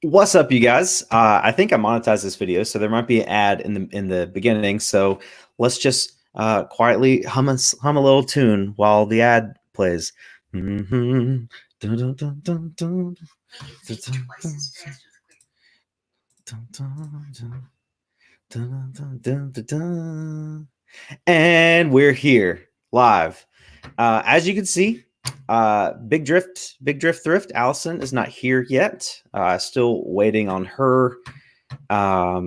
What's up, you guys? I think I monetized this video, so there might be an ad in the beginning. So let's just quietly hum a little tune while the ad plays. Mhm. Dun, dun, dun, dun, dun. Dun, dun, dun, dun, dun, dun, dun, dun, dun. And we're here live. As you can see, Big Drift Thrift, Allison is not here yet. Still waiting on her. I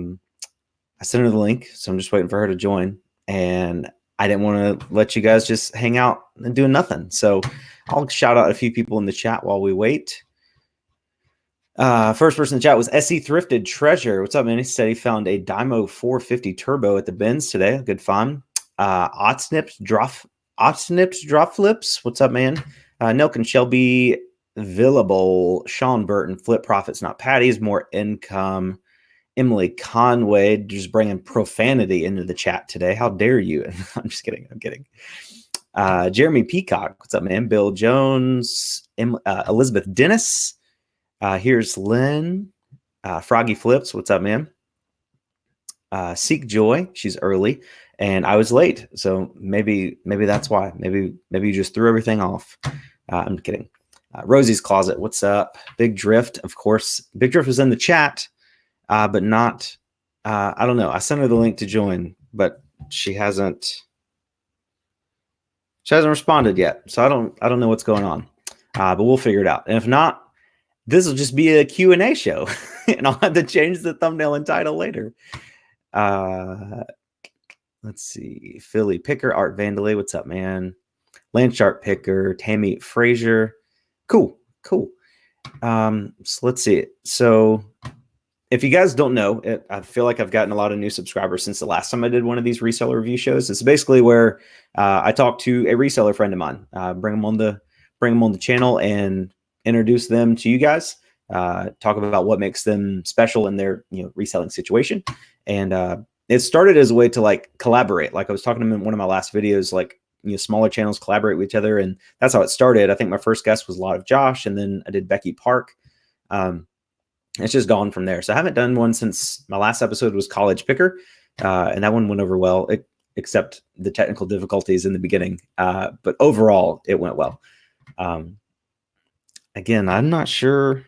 sent her the link, so I'm just waiting for her to join. And I didn't want to let you guys just hang out and do nothing. So I'll shout out a few people in the chat while we wait. First person in the chat was SE Thrifted Treasure. What's up, man? He said he found a Dymo 450 Turbo at the bins today. Good fun. Otsnips Drop Flips. What's up, man? Nelk and Shelby Villable. Sean Burton. Flip Profits, not Patties. More income. Emily Conway just bringing profanity into the chat today. How dare you? I'm just kidding. I'm kidding. Jeremy Peacock. What's up, man? Bill Jones. Elizabeth Dennis. Here's Lynn. Froggy Flips. What's up, man? Seek Joy. She's early. And I was late. So maybe that's why. Maybe you just threw everything off. I'm kidding. Rosie's Closet. What's up? Big Drift. Of course. Big Drift was in the chat. But not, I don't know. I sent her the link to join, but she hasn't responded yet. So I don't know what's going on. But we'll figure it out. And if not, this will just be a Q&A show and I'll have to change the thumbnail and title later. Let's see. Philly Picker, Art Vandelay. What's up, man? Landshark Picker, Tammy Frazier. Cool. So let's see. So if you guys don't know, I feel like I've gotten a lot of new subscribers since the last time I did one of these reseller review shows. It's basically where I talk to a reseller friend of mine, bring them on the channel and introduce them to you guys. Talk about what makes them special in their reselling situation. And it started as a way to like collaborate. Like I was talking to them in one of my last videos, like smaller channels collaborate with each other, and that's how it started. I think my first guest was a lot of Josh, and then I did Becky Park. It's just gone from there. So I haven't done one since my last episode was College Picker, and that one went over well, except the technical difficulties in the beginning. But overall, it went well. Again, I'm not sure.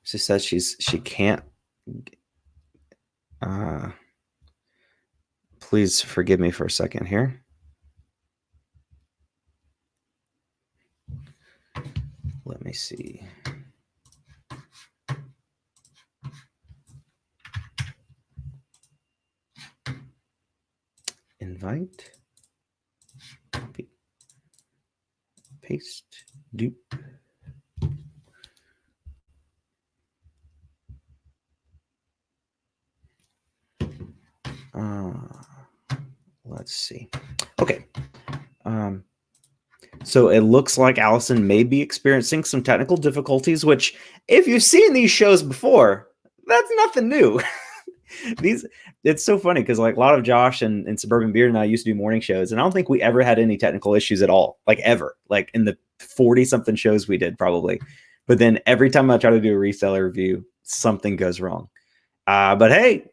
She says she can't. Please forgive me for a second here. Let me see. Invite. Copy. Paste. Dupe. Let's see. Okay. So it looks like Allison may be experiencing some technical difficulties, which if you've seen these shows before, that's nothing new. It's so funny because like a lot of Josh and Suburban Beard and I used to do morning shows, and I don't think we ever had any technical issues at all, like ever, like in the 40 something shows we did probably. But then every time I try to do a reseller review, something goes wrong. But hey,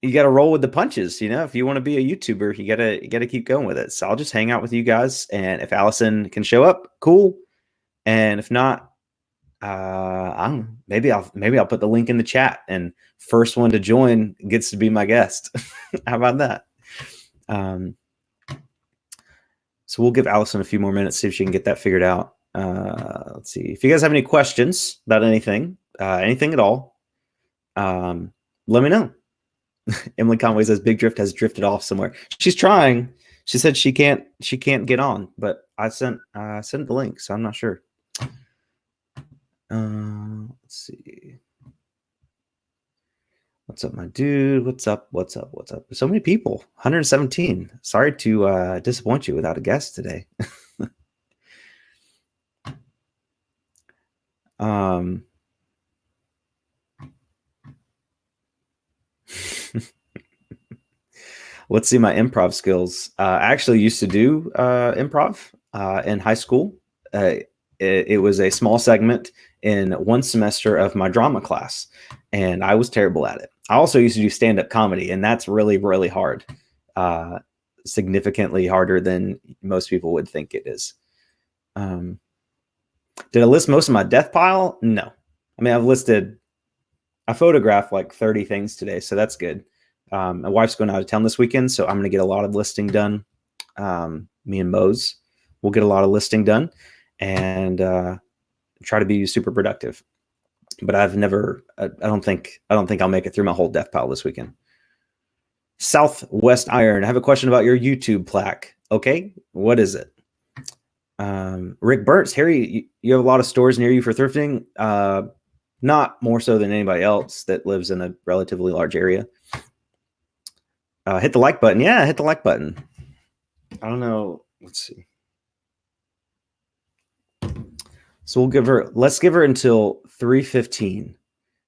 you got to roll with the punches. If you want to be a YouTuber, you gotta keep going with it. So I'll just hang out with you guys, and if Allison can show up, cool. And if not, I don't know, maybe I'll put the link in the chat, and first one to join gets to be my guest. How about that? So we'll give Allison a few more minutes, see if she can get that figured out. Let's see. If you guys have any questions about anything at all, let me know. Emily Conway says Big Drift has drifted off somewhere. She's trying. She said she can't get on, but I sent the link, so I'm not sure. Let's see. What's up, my dude? What's up? So many people. 117. Sorry to disappoint you without a guest today. Let's see my improv skills. I actually used to do improv in high school. It was a small segment in one semester of my drama class, and I was terrible at it. I also used to do stand-up comedy, and that's really, really hard. Significantly harder than most people would think it is. Did I list most of my death pile? No. I mean, I photographed like 30 things today, so that's good. My wife's going out of town this weekend, so I'm going to get a lot of listing done. Me and Mose will get a lot of listing done and try to be super productive. But I don't think I'll make it through my whole death pile this weekend. Southwest Iron, I have a question about your YouTube plaque. Okay, what is it? Rick Burtz, Harry, you have a lot of stores near you for thrifting. Not more so than anybody else that lives in a relatively large area. Hit the like button. Yeah, hit the like button. I don't know. Let's see. So let's give her until 3:15,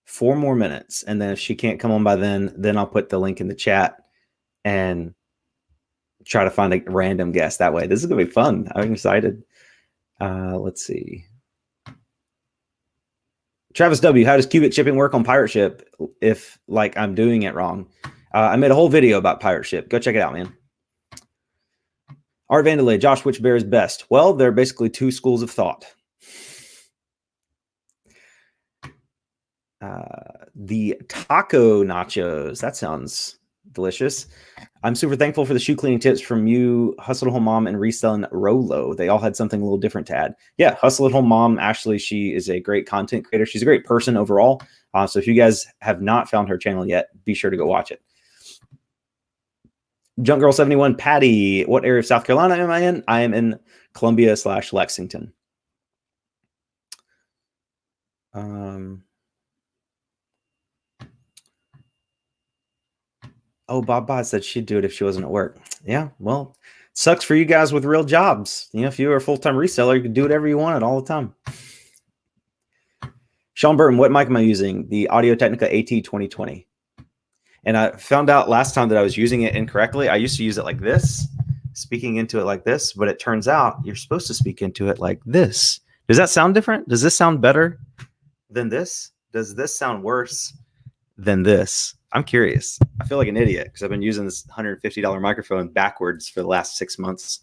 4 more minutes. And then if she can't come on by then I'll put the link in the chat and try to find a random guest that way. This is going to be fun. I'm excited. Let's see. Travis W., how does qubit shipping work on pirate ship if like I'm doing it wrong? I made a whole video about pirate ship. Go check it out, man. Art Vandelay, Josh, which bear is best? Well, there are basically two schools of thought. The taco nachos. That sounds delicious. I'm super thankful for the shoe cleaning tips from you, Hustle at Home Mom, and Reselling Rolo. They all had something a little different to add. Yeah, Hustle at Home Mom, Ashley, she is a great content creator. She's a great person overall. So if you guys have not found her channel yet, be sure to go watch it. Junk Girl 71, Patty, what area of South Carolina am I in? I am in Columbia/Lexington. Oh, Bob said she'd do it if she wasn't at work. Yeah, well, sucks for you guys with real jobs. You know, if you were a full-time reseller, you could do whatever you wanted all the time. Sean Burton, what mic am I using? The Audio-Technica AT 2020. And I found out last time that I was using it incorrectly. I used to use it like this, speaking into it like this, but it turns out you're supposed to speak into it like this. Does that sound different? Does this sound better than this? Does this sound worse than this? I'm curious. I feel like an idiot because I've been using this $150 microphone backwards for the last 6 months.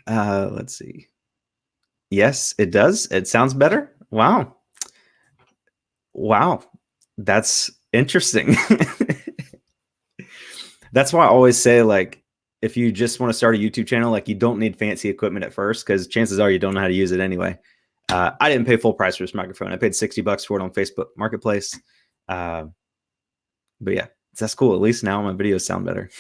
Let's see. Yes, it does. It sounds better. Wow. Wow. That's interesting. That's why I always say, like, if you just want to start a YouTube channel, like, you don't need fancy equipment at first because chances are you don't know how to use it anyway. I didn't pay full price for this microphone. I paid $60 for it on Facebook Marketplace. But yeah, that's cool. At least now my videos sound better.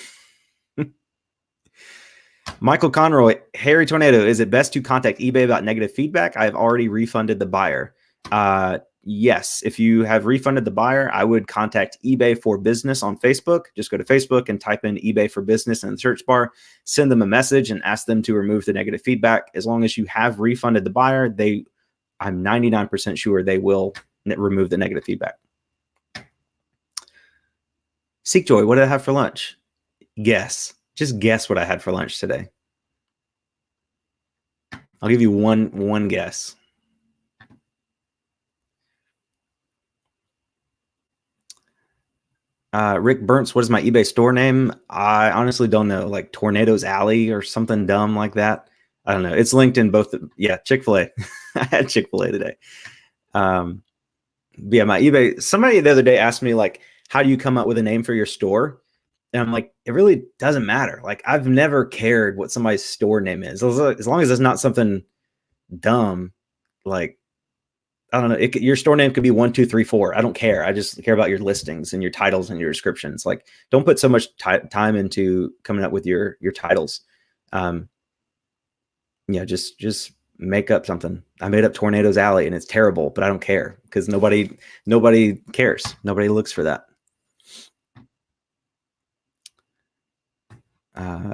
Michael Conroy, Harry Tornado, is it best to contact eBay about negative feedback? I have already refunded the buyer. Yes, if you have refunded the buyer, I would contact eBay for Business on Facebook. Just go to Facebook and type in eBay for Business in the search bar, send them a message and ask them to remove the negative feedback. As long as you have refunded the buyer, I'm 99% sure they will remove the negative feedback. Seek Joy, what did I have for lunch? Guess. Just guess what I had for lunch today. I'll give you one guess. Rick Burntz, what is my eBay store name? I honestly don't know, like Tornado's Alley or something dumb like that. I don't know. It's linked in both. Yeah, Chick-fil-A. I had Chick-fil-A today. But yeah, my eBay, somebody the other day asked me, like, how do you come up with a name for your store? And I'm like, it really doesn't matter. Like, I've never cared what somebody's store name is. As long as it's not something dumb, like, I don't know. Your store name could be 1, 2, 3, 4. I don't care. I just care about your listings and your titles and your descriptions. Like, don't put so much time into coming up with your titles. Yeah, just make up something. I made up Tornado's Alley and it's terrible, but I don't care because nobody cares. Nobody looks for that.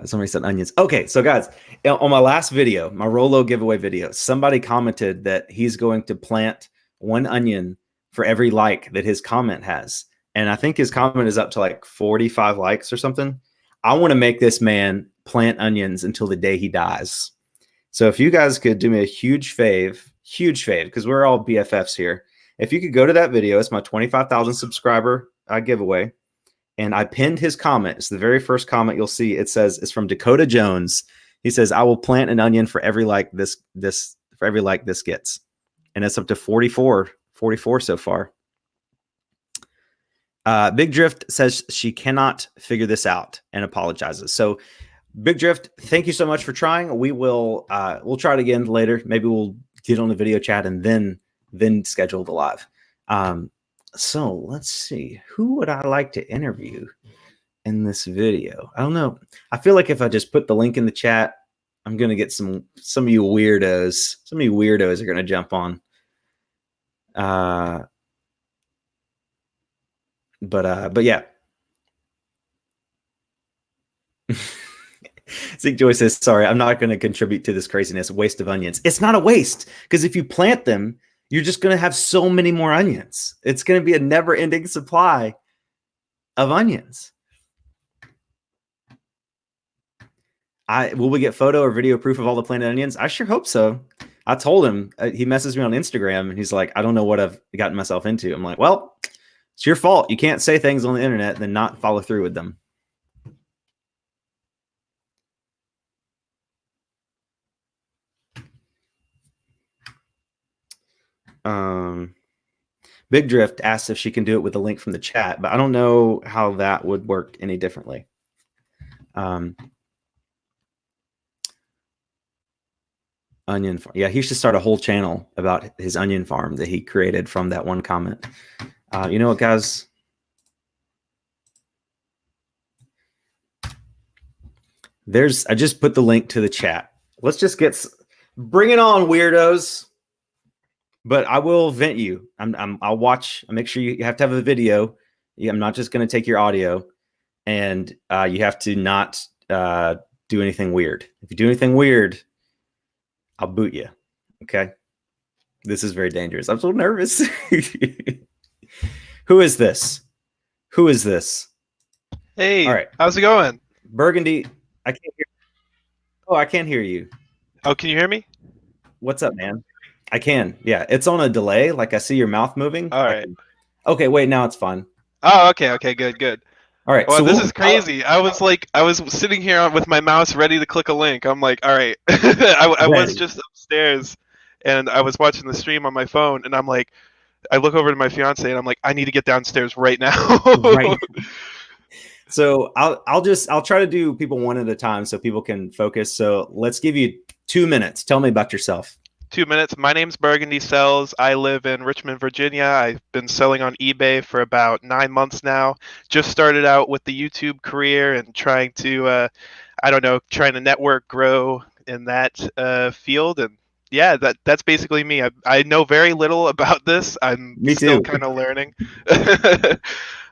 Somebody said onions. Okay, so guys, on my last video, my Rolo giveaway video, somebody commented that he's going to plant 1 onion for every like that his comment has. and I think his comment is up to like 45 likes or something. I want to make this man plant onions until the day he dies. So if you guys could do me a huge fave, because we're all BFFs here. If you could go to that video, it's my 25,000 subscriber giveaway. And I pinned his comment. It's the very first comment you'll see. It says, it's from Dakota Jones. He says, I will plant an onion for every like this gets. And it's up to 44 so far. Big Drift says she cannot figure this out and apologizes. So Big Drift, thank you so much for trying. We'll try it again later. Maybe we'll get on the video chat and then schedule the live. So let's see. Who would I like to interview in this video? I don't know. I feel like if I just put the link in the chat, I'm gonna get some of you weirdos. Some of you weirdos are gonna jump on. But yeah. Zeke Joy says, sorry, I'm not going to contribute to this craziness. Waste of onions. It's not a waste, because if you plant them, you're just going to have so many more onions. It's going to be a never-ending supply of onions. Will we get photo or video proof of all the planted onions? I sure hope so. I told him, he messaged me on Instagram, and he's like, I don't know what I've gotten myself into. I'm like, well, it's your fault. You can't say things on the internet and then not follow through with them. Big Drift asks if she can do it with a link from the chat, but I don't know how that would work any differently. Onion farm. Yeah, he should start a whole channel about his onion farm that he created from that one comment. You know what, guys? I just put the link to the chat. Let's just bring it on, weirdos. But I will vent you. I'll watch. I'll make sure you have to have a video. I'm not just going to take your audio, and you have to not do anything weird. If you do anything weird, I'll boot you. Okay. This is very dangerous. I'm so nervous. Who is this? Who is this? Hey. All right. How's it going? Burgundy. I can't hear. Oh, I can't hear you. Oh, can you hear me? What's up, man? I can. Yeah, it's on a delay. Like I see your mouth moving. All right. Okay, wait. Now it's fine. Oh, okay. Okay. Good. All right. Well, so this is crazy. I was sitting here with my mouse ready to click a link. I'm like, all right. I was just upstairs, and I was watching the stream on my phone, and I'm like, I look over to my fiance, and I'm like, I need to get downstairs right now. Right. So I'll try to do people one at a time so people can focus. So let's give you 2 minutes. Tell me about yourself. 2 minutes. My name's Burgundy Sells. I live in Richmond, Virginia. I've been selling on eBay for about 9 months now. Just started out with the YouTube career and trying to, trying to network, grow in that field. And yeah, that's basically me. I know very little about this. I'm still kind of learning.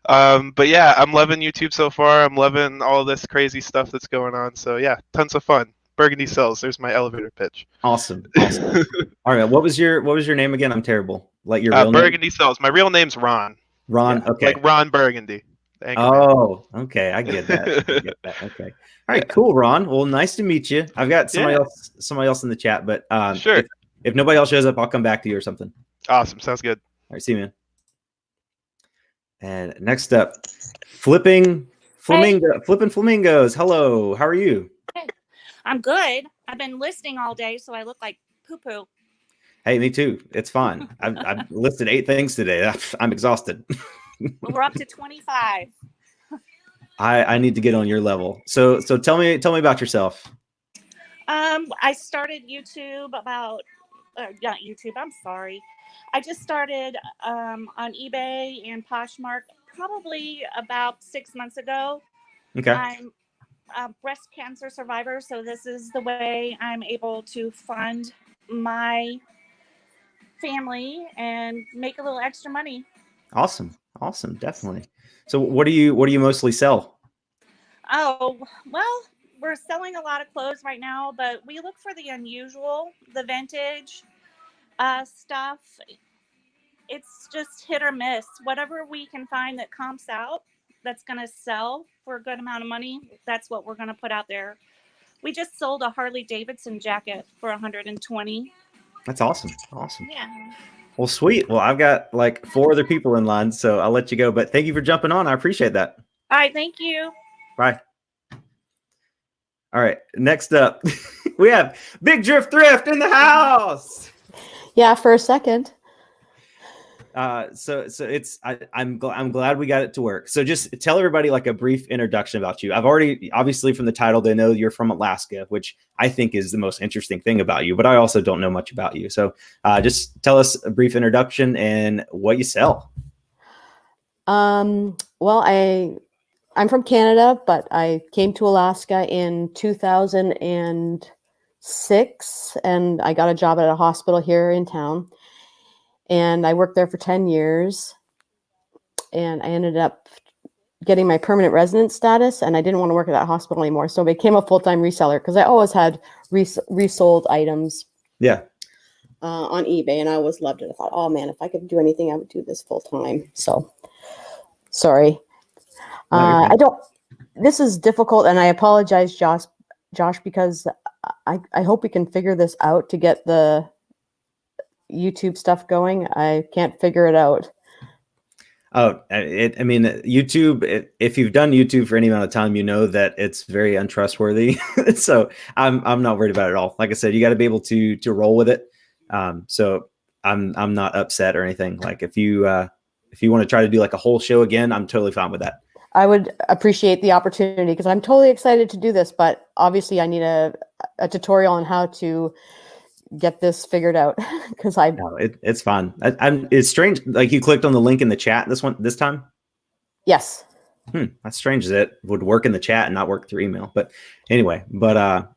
But yeah, I'm loving YouTube so far. I'm loving all this crazy stuff that's going on. So yeah, tons of fun. Burgundy Sells. There's my elevator pitch. Awesome. All right. What was your name again? I'm terrible. Like your real Burgundy Sells. My real name's Ron. Ron. Yeah, okay. Like Ron Burgundy. Okay. I get that. Okay. All right. Cool, Ron. Well, nice to meet you. I've got somebody else in the chat, but sure. If nobody else shows up, I'll come back to you or something. Awesome. Sounds good. All right. See you, man. And next up, flipping flamingos. Hello. How are you? I'm good. I've been listening all day, so I look like poo-poo. Hey, me too. It's fine. I've listed 8 things today. I'm exhausted. We're up to 25. I need to get on your level. So tell me about yourself. I started YouTube not YouTube. I'm sorry. I just started on eBay and Poshmark probably about 6 months ago. Okay. I'm a breast cancer survivor, so this is the way I'm able to fund my family and make a little extra money. Awesome, definitely. So what do you mostly sell? Oh, well, we're selling a lot of clothes right now, but we look for the unusual, the vintage stuff. it's just hit or miss. Whatever we can find that comps out, that's going to sell for a good amount of money, that's what we're going to put out there. We just sold a Harley Davidson jacket for 120. That's awesome. Awesome. Yeah. Well, sweet. Well, I've got like 4 other people in line, so I'll let you go. But thank you for jumping on. I appreciate that. All right. Thank you. Bye. All right. Next up, we have Big Drift Thrift in the house. Yeah, for a second. So it's I'm glad we got it to work. So just tell everybody like a brief introduction about you. I've already, obviously from the title, they know you're from Alaska, which I think is the most interesting thing about you, but I also don't know much about you. So just tell us a brief introduction and what you sell. Well, I'm from Canada, but I came to Alaska in 2006 and I got a job at a hospital here in town. And I worked there for 10 years and I ended up getting my permanent resident status and I didn't want to work at that hospital anymore. So I became a full-time reseller because I always had resold items on eBay and I always loved it. I thought, oh man, if I could do anything, I would do this full-time. So sorry. This is difficult and I apologize, Josh, because I hope we can figure this out to get the YouTube stuff going. I can't figure it out. Oh, I mean, YouTube, if you've done YouTube for any amount of time, you know that it's very untrustworthy. So I'm not worried about it at all. Like I said, you got to be able to roll with it. So I'm not upset or anything. Like if you want to try to do like a whole show again, I'm totally fine with that. I would appreciate the opportunity because I'm totally excited to do this, but obviously I need a tutorial on how to get this figured out because it's fine. It's strange. Like you clicked on the link in the chat this time. Yes. That's strange that it would work in the chat and not work through email. But anyway, but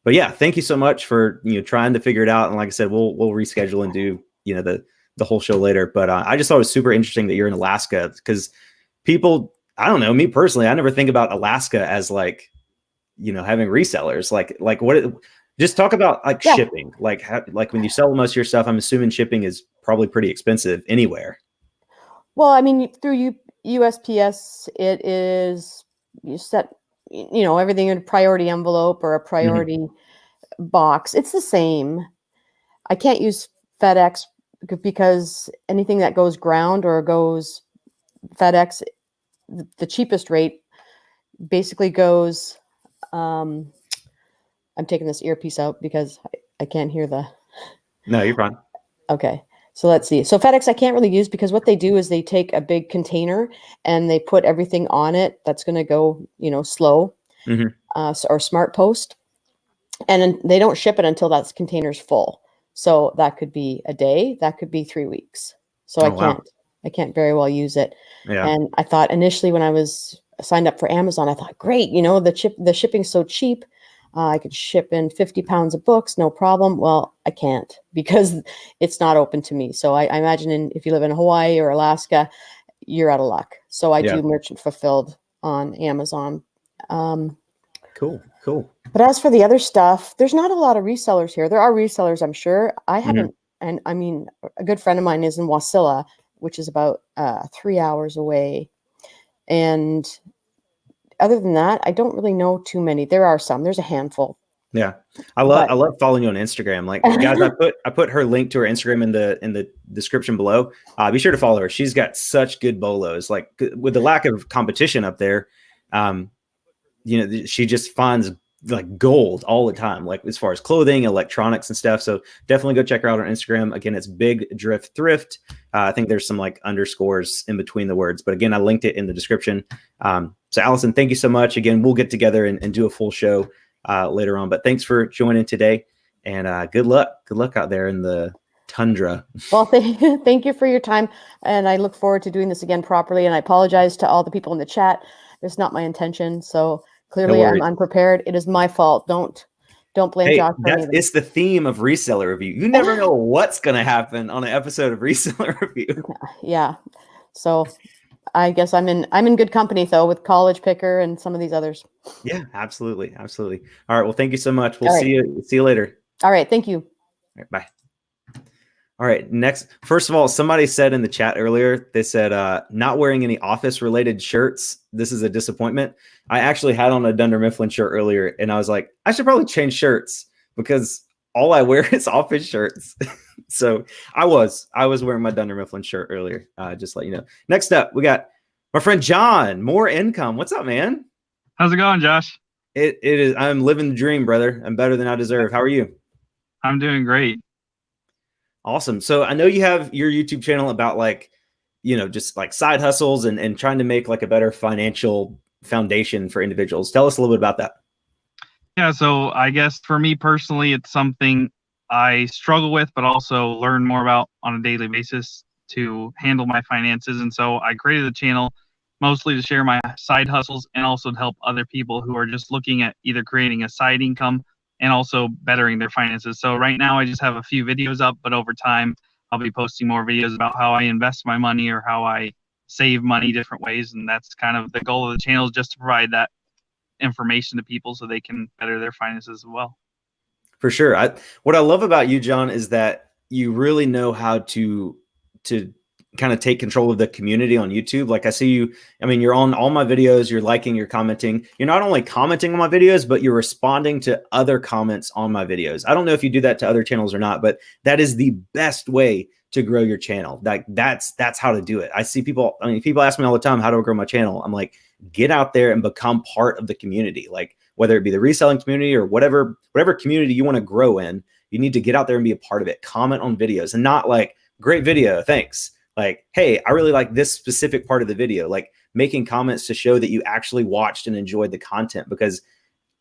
yeah, thank you so much for trying to figure it out. And like I said, we'll reschedule and do the whole show later. But I just thought it was super interesting that you're in Alaska because people, I don't know, me personally, I never think about Alaska as like having resellers. Like what. Just talk about shipping, like when you sell most of your stuff, I'm assuming shipping is probably pretty expensive anywhere. Well, I mean, through USPS, it is, you set, everything in a priority envelope or a priority box. It's the same. I can't use FedEx because anything that goes ground or goes FedEx, the cheapest rate basically goes, I'm taking this earpiece out because I can't hear the. No, you're fine. Okay. So let's see. So FedEx, I can't really use because what they do is they take a big container and they put everything on it that's going to go, slow or smart post. And then they don't ship it until that container's full. So that could be a day. That could be 3 weeks. So I can't very well use it. Yeah. And I thought initially when I was signed up for Amazon, I thought, great, the shipping's so cheap. I could ship in 50 pounds of books, no problem. Well, I can't because it's not open to me. So I imagine if you live in Hawaii or Alaska, you're out of luck. So I do merchant fulfilled on Amazon. Cool. But as for the other stuff, there's not a lot of resellers here. There are resellers, I'm sure. I haven't, and I mean, a good friend of mine is in Wasilla, which is about 3 hours away. And other than that, I don't really know too many. There are some. There's a handful. Yeah, I love following you on Instagram. Like, guys, I put her link to her Instagram in the description below. Be sure to follow her. She's got such good bolos. Like with the lack of competition up there, she just finds like gold all the time. Like as far as clothing, electronics, and stuff. So definitely go check her out on Instagram. Again, it's Big Drift Thrift. I think there's some like underscores in between the words, but again, I linked it in the description. So Alison, thank you so much. Again, we'll get together and do a full show later on, but thanks for joining today and good luck out there in the tundra. Well, thank you for your time. And I look forward to doing this again properly. And I apologize to all the people in the chat. It's not my intention. So clearly I'm unprepared. It is my fault. Don't blame Josh for anything. It's the theme of Reseller Review. You never know what's going to happen on an episode of Reseller Review. Yeah. So I guess I'm in good company though with College Picker and some of these others. Yeah, absolutely. All right. Well, thank you so much. We'll see you later. All right. Thank you. All right, bye. All right. Next, first of all, somebody said in the chat earlier, they said, not wearing any office related shirts. This is a disappointment. I actually had on a Dunder Mifflin shirt earlier, and I was like, I should probably change shirts because all I wear is office shirts. So I was wearing my Dunder Mifflin shirt earlier. Just to let you know. Next up, we got my friend John. More income. What's up, man? How's it going, Josh? It is. I'm living the dream, brother. I'm better than I deserve. How are you? I'm doing great. Awesome. So I know you have your YouTube channel about like, just like side hustles and trying to make like a better financial foundation for individuals. Tell us a little bit about that. Yeah, so I guess for me personally, it's something I struggle with, but also learn more about on a daily basis to handle my finances. And so I created the channel mostly to share my side hustles and also to help other people who are just looking at either creating a side income and also bettering their finances. So right now I just have a few videos up, but over time I'll be posting more videos about how I invest my money or how I save money different ways. And that's kind of the goal of the channel, is just to provide that information to people so they can better their finances as well. For sure. What I love about you, John, is that you really know how to kind of take control of the community on YouTube. Like I see you, I mean, you're on all my videos, you're liking, you're commenting. You're not only commenting on my videos, but you're responding to other comments on my videos. I don't know if you do that to other channels or not, but that is the best way to grow your channel. Like that's how to do it. I see people, I mean, people ask me all the time, how do I grow my channel? I'm like, get out there and become part of the community. Like whether it be the reselling community or whatever community you want to grow in, you need to get out there and be a part of it. Comment on videos and not like, great video, thanks. Like, hey, I really like this specific part of the video, like making comments to show that you actually watched and enjoyed the content, because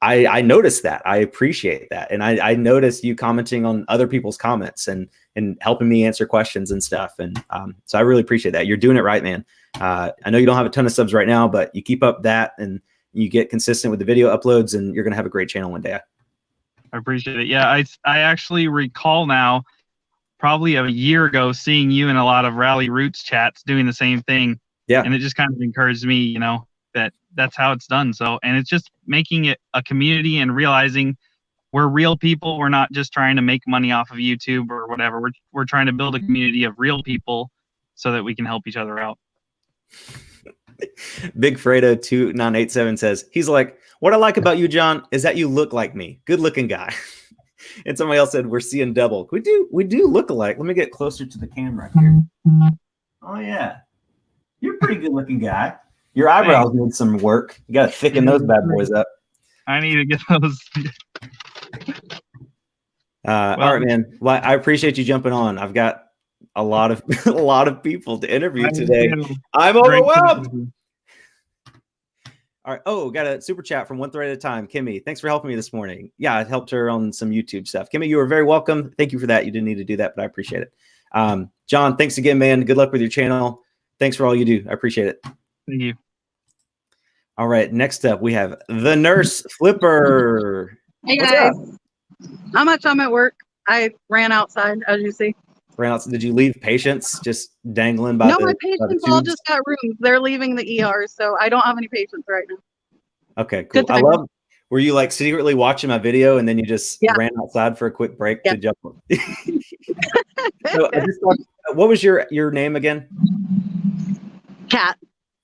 I noticed that. I appreciate that. And I noticed you commenting on other people's comments and helping me answer questions and stuff. And so I really appreciate that. You're doing it right, man. I know you don't have a ton of subs right now, but you keep up that and you get consistent with the video uploads and you're going to have a great channel one day. I appreciate it. Yeah, I actually recall now, probably a year ago, seeing you in a lot of Rally Roots chats doing the same thing. Yeah. And it just kind of encouraged me, that's how it's done. So, and it's just making it a community and realizing we're real people. We're not just trying to make money off of YouTube or whatever. We're trying to build a community of real people so that we can help each other out. Big Fredo 2987 says, he's like, what I like about you, John, is that you look like me. Good looking guy. And somebody else said, we're seeing double. We do look alike. Let me get closer to the camera here. Oh yeah. You're a pretty good looking guy. Your eyebrows need some work. You got to thicken those bad boys up. I need to get those. All right, man. Well, I appreciate you jumping on. I've got a lot of people to interview today. I'm overwhelmed. All right. Oh, got a super chat from One Thread at a Time. Kimmy, thanks for helping me this morning. Yeah, I helped her on some YouTube stuff. Kimmy, you are very welcome. Thank you for that. You didn't need to do that, but I appreciate it. John, thanks again, man. Good luck with your channel. Thanks for all you do. I appreciate it. Thank you. All right. Next up, we have the Nurse Flipper. Hey guys, not much. I'm at work. I ran outside, as you see. Ran out. Did you leave patients just dangling by? No, my patients all just got rooms. They're leaving the ER, so I don't have any patients right now. Okay, cool. I love. Were you like secretly watching my video and then you just ran outside for a quick break to jump on? So I just thought, what was your name again? Kat.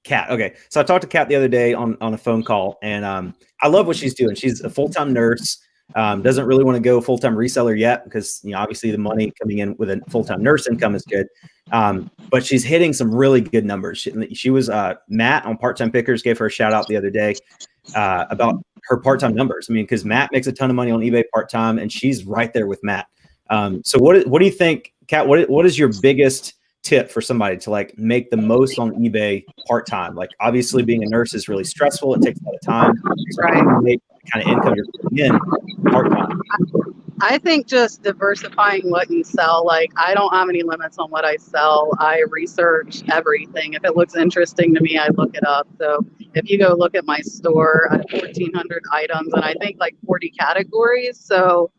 Kat. Okay. So I talked to Kat the other day on a phone call, and I love what she's doing. She's a full-time nurse. Doesn't really want to go full-time reseller yet because, obviously the money coming in with a full-time nurse income is good. But she's hitting some really good numbers. She was Matt on Part-Time Pickers gave her a shout out the other day about her part-time numbers. I mean, because Matt makes a ton of money on eBay part-time, and she's right there with Matt. So what do you think, Kat? What is your biggest tip for somebody to like make the most on eBay part-time? Like obviously being a nurse is really stressful. It takes a lot of time. So right. Make the kind of income you're putting in part-time. I think just diversifying what you sell. Like I don't have any limits on what I sell. I research everything. If it looks interesting to me, I look it up. So if you go look at my store, I have 1,400 items and I think like 40 categories. So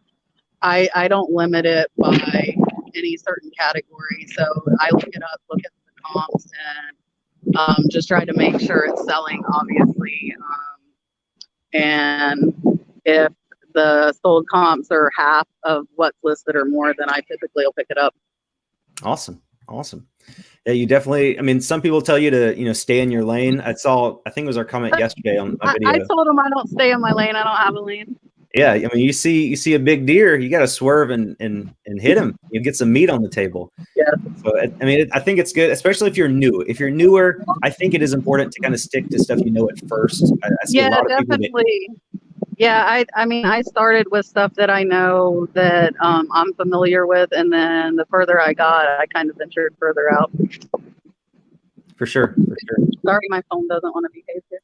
I don't limit it by any certain category. So I look it up, look at the comps, and just try to make sure it's selling, obviously. And if the sold comps are half of what's listed or more, then I typically will pick it up. Awesome. Awesome. Yeah, you definitely, I mean, some people tell you to, stay in your lane. I think it was our comment yesterday on a video. I told them I don't stay in my lane. I don't have a lane. Yeah, I mean, you see a big deer, you got to swerve and hit him. You get some meat on the table. Yeah. So I mean, I think it's good, especially if you're new. If you're newer, I think it is important to kind of stick to stuff you know at first. I see a lot of definitely. Yeah, I mean, I started with stuff that I know that I'm familiar with, and then the further I got, I kind of ventured further out. For sure. Sorry, my phone doesn't want to behave here.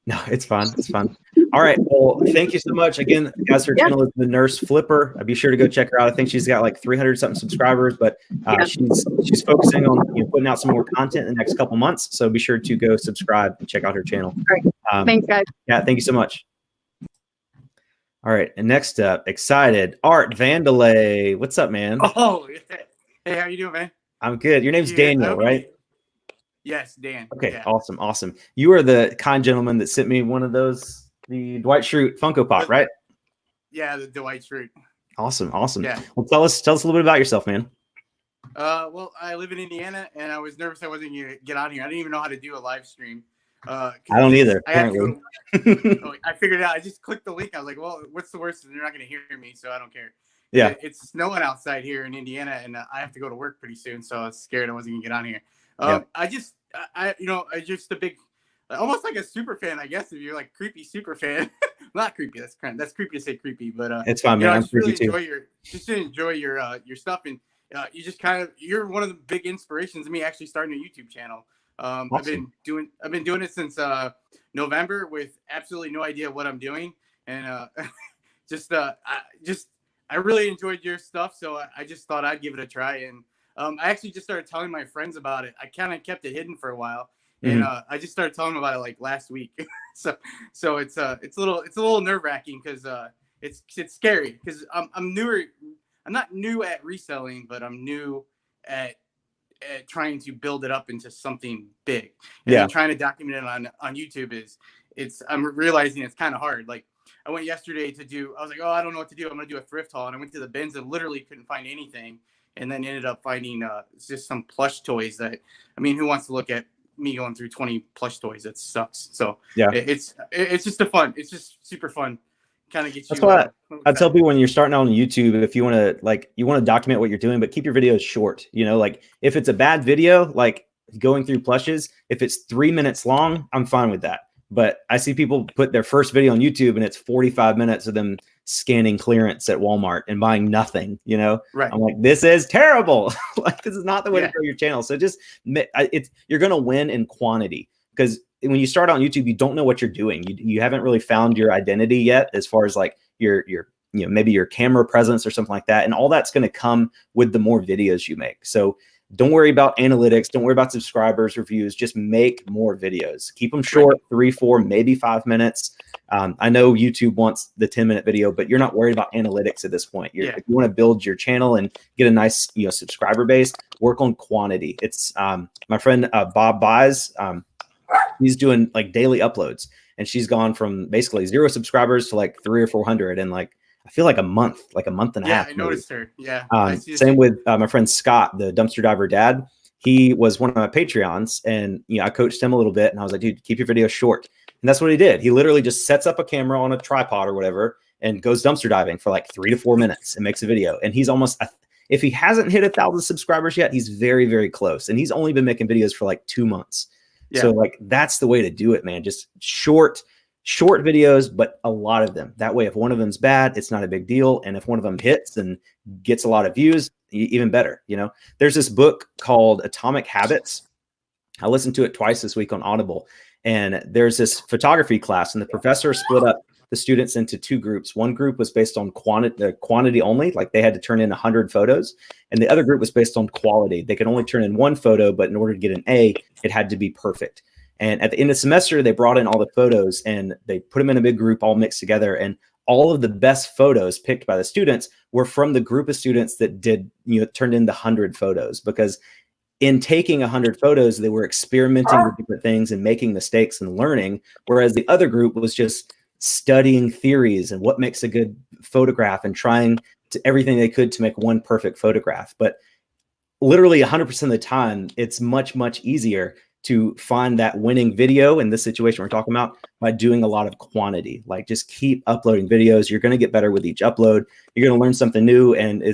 No, it's fine. It's fine. All right. Well, thank you so much. Again, guys, her channel is The Nurse Flipper. Be sure to go check her out. I think she's got like 300 something subscribers, but she's focusing on putting out some more content in the next couple months. So be sure to go subscribe and check out her channel. All right. Thanks, guys. Yeah, thank you so much. All right. And next up, excited, Art Vandelay. What's up, man? Oh, hey, how you doing, man? I'm good. Your name's Daniel, right? Yes, Dan. Okay, yeah. Awesome. You are the kind gentleman that sent me one of those, the Dwight Schrute Funko Pop, right? Yeah, the Dwight Schrute. Awesome. Yeah. Well, tell us a little bit about yourself, man. Well, I live in Indiana, and I was nervous I wasn't going to get on here. I didn't even know how to do a live stream. I don't either. I figured it out. I just clicked the link. I was like, well, what's the worst? They're not going to hear me, so I don't care. Yeah. It's snowing outside here in Indiana, and I have to go to work pretty soon, so I was scared I wasn't going to get on here. I just a big, almost like a super fan, I guess, if you're like creepy super fan. Not creepy. That's creepy to say creepy, but it's fine, man. I just really enjoy your stuff, and you're one of the big inspirations of me actually starting a YouTube channel. Awesome. I've been doing it since November with absolutely no idea what I'm doing, and I really enjoyed your stuff, so I just thought I'd give it a try. And I actually just started telling my friends about it. I kind of kept it hidden for a while, and I just started telling them about it like last week. so it's a little nerve wracking because it's scary because I'm newer. I'm not new at reselling, but I'm new at trying to build it up into something big. And trying to document it on YouTube I'm realizing it's kind of hard. Like I went yesterday I was like, oh, I don't know what to do. I'm going to do a thrift haul. And I went to the bins and literally couldn't find anything. And then ended up finding just some plush toys who wants to look at me going through 20 plush toys? That sucks. So yeah, it's just super fun. Kind of gets That's you. That's why I tell people when you're starting out on YouTube, if you want to document what you're doing, but keep your videos short. Like if it's a bad video, like going through plushes, if it's 3 minutes long, I'm fine with that. But I see people put their first video on YouTube and it's 45 minutes of them scanning clearance at Walmart and buying nothing, Right. I'm like, this is terrible. Like, this is not the way to grow your channel. So you're going to win in quantity because when you start on YouTube, you don't know what you're doing. You haven't really found your identity yet, as far as like your maybe your camera presence or something like that. And all that's going to come with the more videos you make. So don't worry about analytics. Don't worry about subscribers, reviews. Just make more videos. Keep them short, 3, 4, maybe 5 minutes. I know YouTube wants the 10-minute video, but you're not worried about analytics at this point. If you want to build your channel and get a nice, subscriber base, work on quantity. It's my friend Bob Buys. He's doing like daily uploads, and she's gone from basically 0 subscribers to like 300 or 400 and like I feel like a month and a half. Yeah, I noticed her. Yeah. Same with my friend Scott, the dumpster diver dad. He was one of my Patreons, and I coached him a little bit, and I was like, dude, keep your videos short. And that's what he did. He literally just sets up a camera on a tripod or whatever and goes dumpster diving for like 3 to 4 minutes and makes a video. And he's almost, if he hasn't hit 1,000 subscribers yet, he's very, very close. And he's only been making videos for like 2 months. Yeah. So like, that's the way to do it, man. Just short videos, but a lot of them. That way, if one of them's bad, it's not a big deal. And if one of them hits and gets a lot of views, even better. There's this book called Atomic Habits. I listened to it twice this week on Audible. And there's this photography class, and the professor split up the students into 2 groups. One group was based on quantity only, like they had to turn in 100 photos. And the other group was based on quality. They could only turn in 1 photo, but in order to get an A, it had to be perfect. And at the end of the semester, they brought in all the photos and they put them in a big group all mixed together. And all of the best photos picked by the students were from the group of students that turned in the 100 photos, because in taking 100 photos, they were experimenting with different things and making mistakes and learning. Whereas the other group was just studying theories and what makes a good photograph and trying to everything they could to make one perfect photograph. But literally 100% of the time, it's much easier to find that winning video in this situation we're talking about by doing a lot of quantity. Like just keep uploading videos. You're going to get better with each upload. You're going to learn something new, and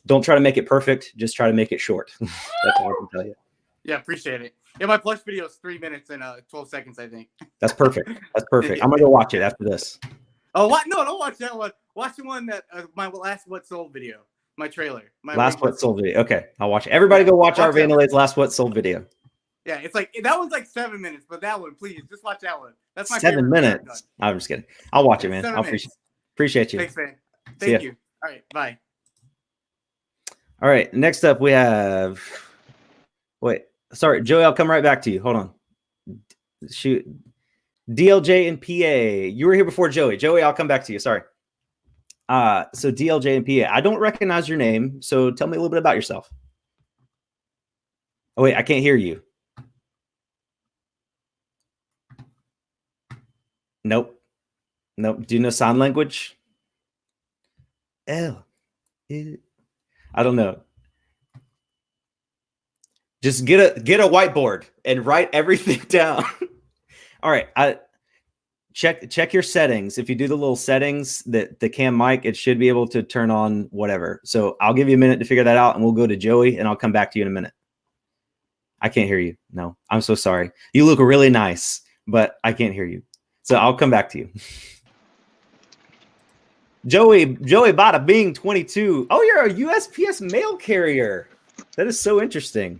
don't try to make it perfect. Just try to make it short. That's all I can tell you. Yeah, appreciate it. Yeah, my plush video is 3 minutes and 12 seconds, I think. That's perfect. That's perfect. I'm going to go watch it after this. Oh, what? No, don't watch that one. Watch the one that my last What Sold video, my trailer. My last What Sold video. Okay, I'll watch it. Everybody go watch our Vandelay's last What Sold video. Yeah, it's like that one's like 7 minutes, but that one, please, just watch that one. That's my 7 minutes. I'm just kidding. I'll watch it, man. I appreciate you. Thanks, man. Thank you. All right, bye. All right, next up we have. Wait, sorry, Joey. I'll come right back to you. Hold on. Shoot, DLJ and PA. You were here before Joey. Joey, I'll come back to you. Sorry. So DLJ and PA. I don't recognize your name, so tell me a little bit about yourself. Oh wait, I can't hear you. Nope. Do you know sign language? I don't know. Just get a whiteboard and write everything down. All right. Check your settings. If you do the little settings, the cam mic, it should be able to turn on whatever. So I'll give you a minute to figure that out, and we'll go to Joey, and I'll come back to you in a minute. I can't hear you. No, I'm so sorry. You look really nice, but I can't hear you. So I'll come back to you. Joey Bada-bing 22. Oh, you're a USPS mail carrier. That is so interesting.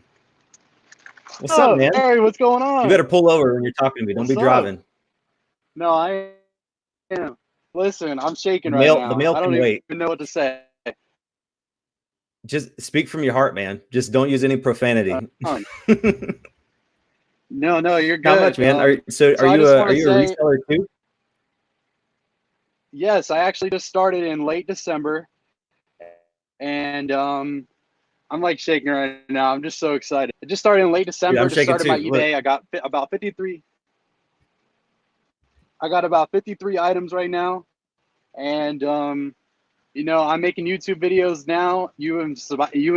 What's up, man? Hey, what's going on? You better pull over when you're talking to me. Don't be driving. No, I am. Listen, I'm shaking right now. The mail I don't can wait. even know what to say. Just speak from your heart, man. Just don't use any profanity. No, you're good. How much, man? Are you a reseller too? Yes, I actually just started in late December, and I'm like shaking right now. I'm just so excited. I just started in late December. Yeah, I'm just started too. my eBay. I got about 53. I got about 53 items right now, and I'm making YouTube videos now. You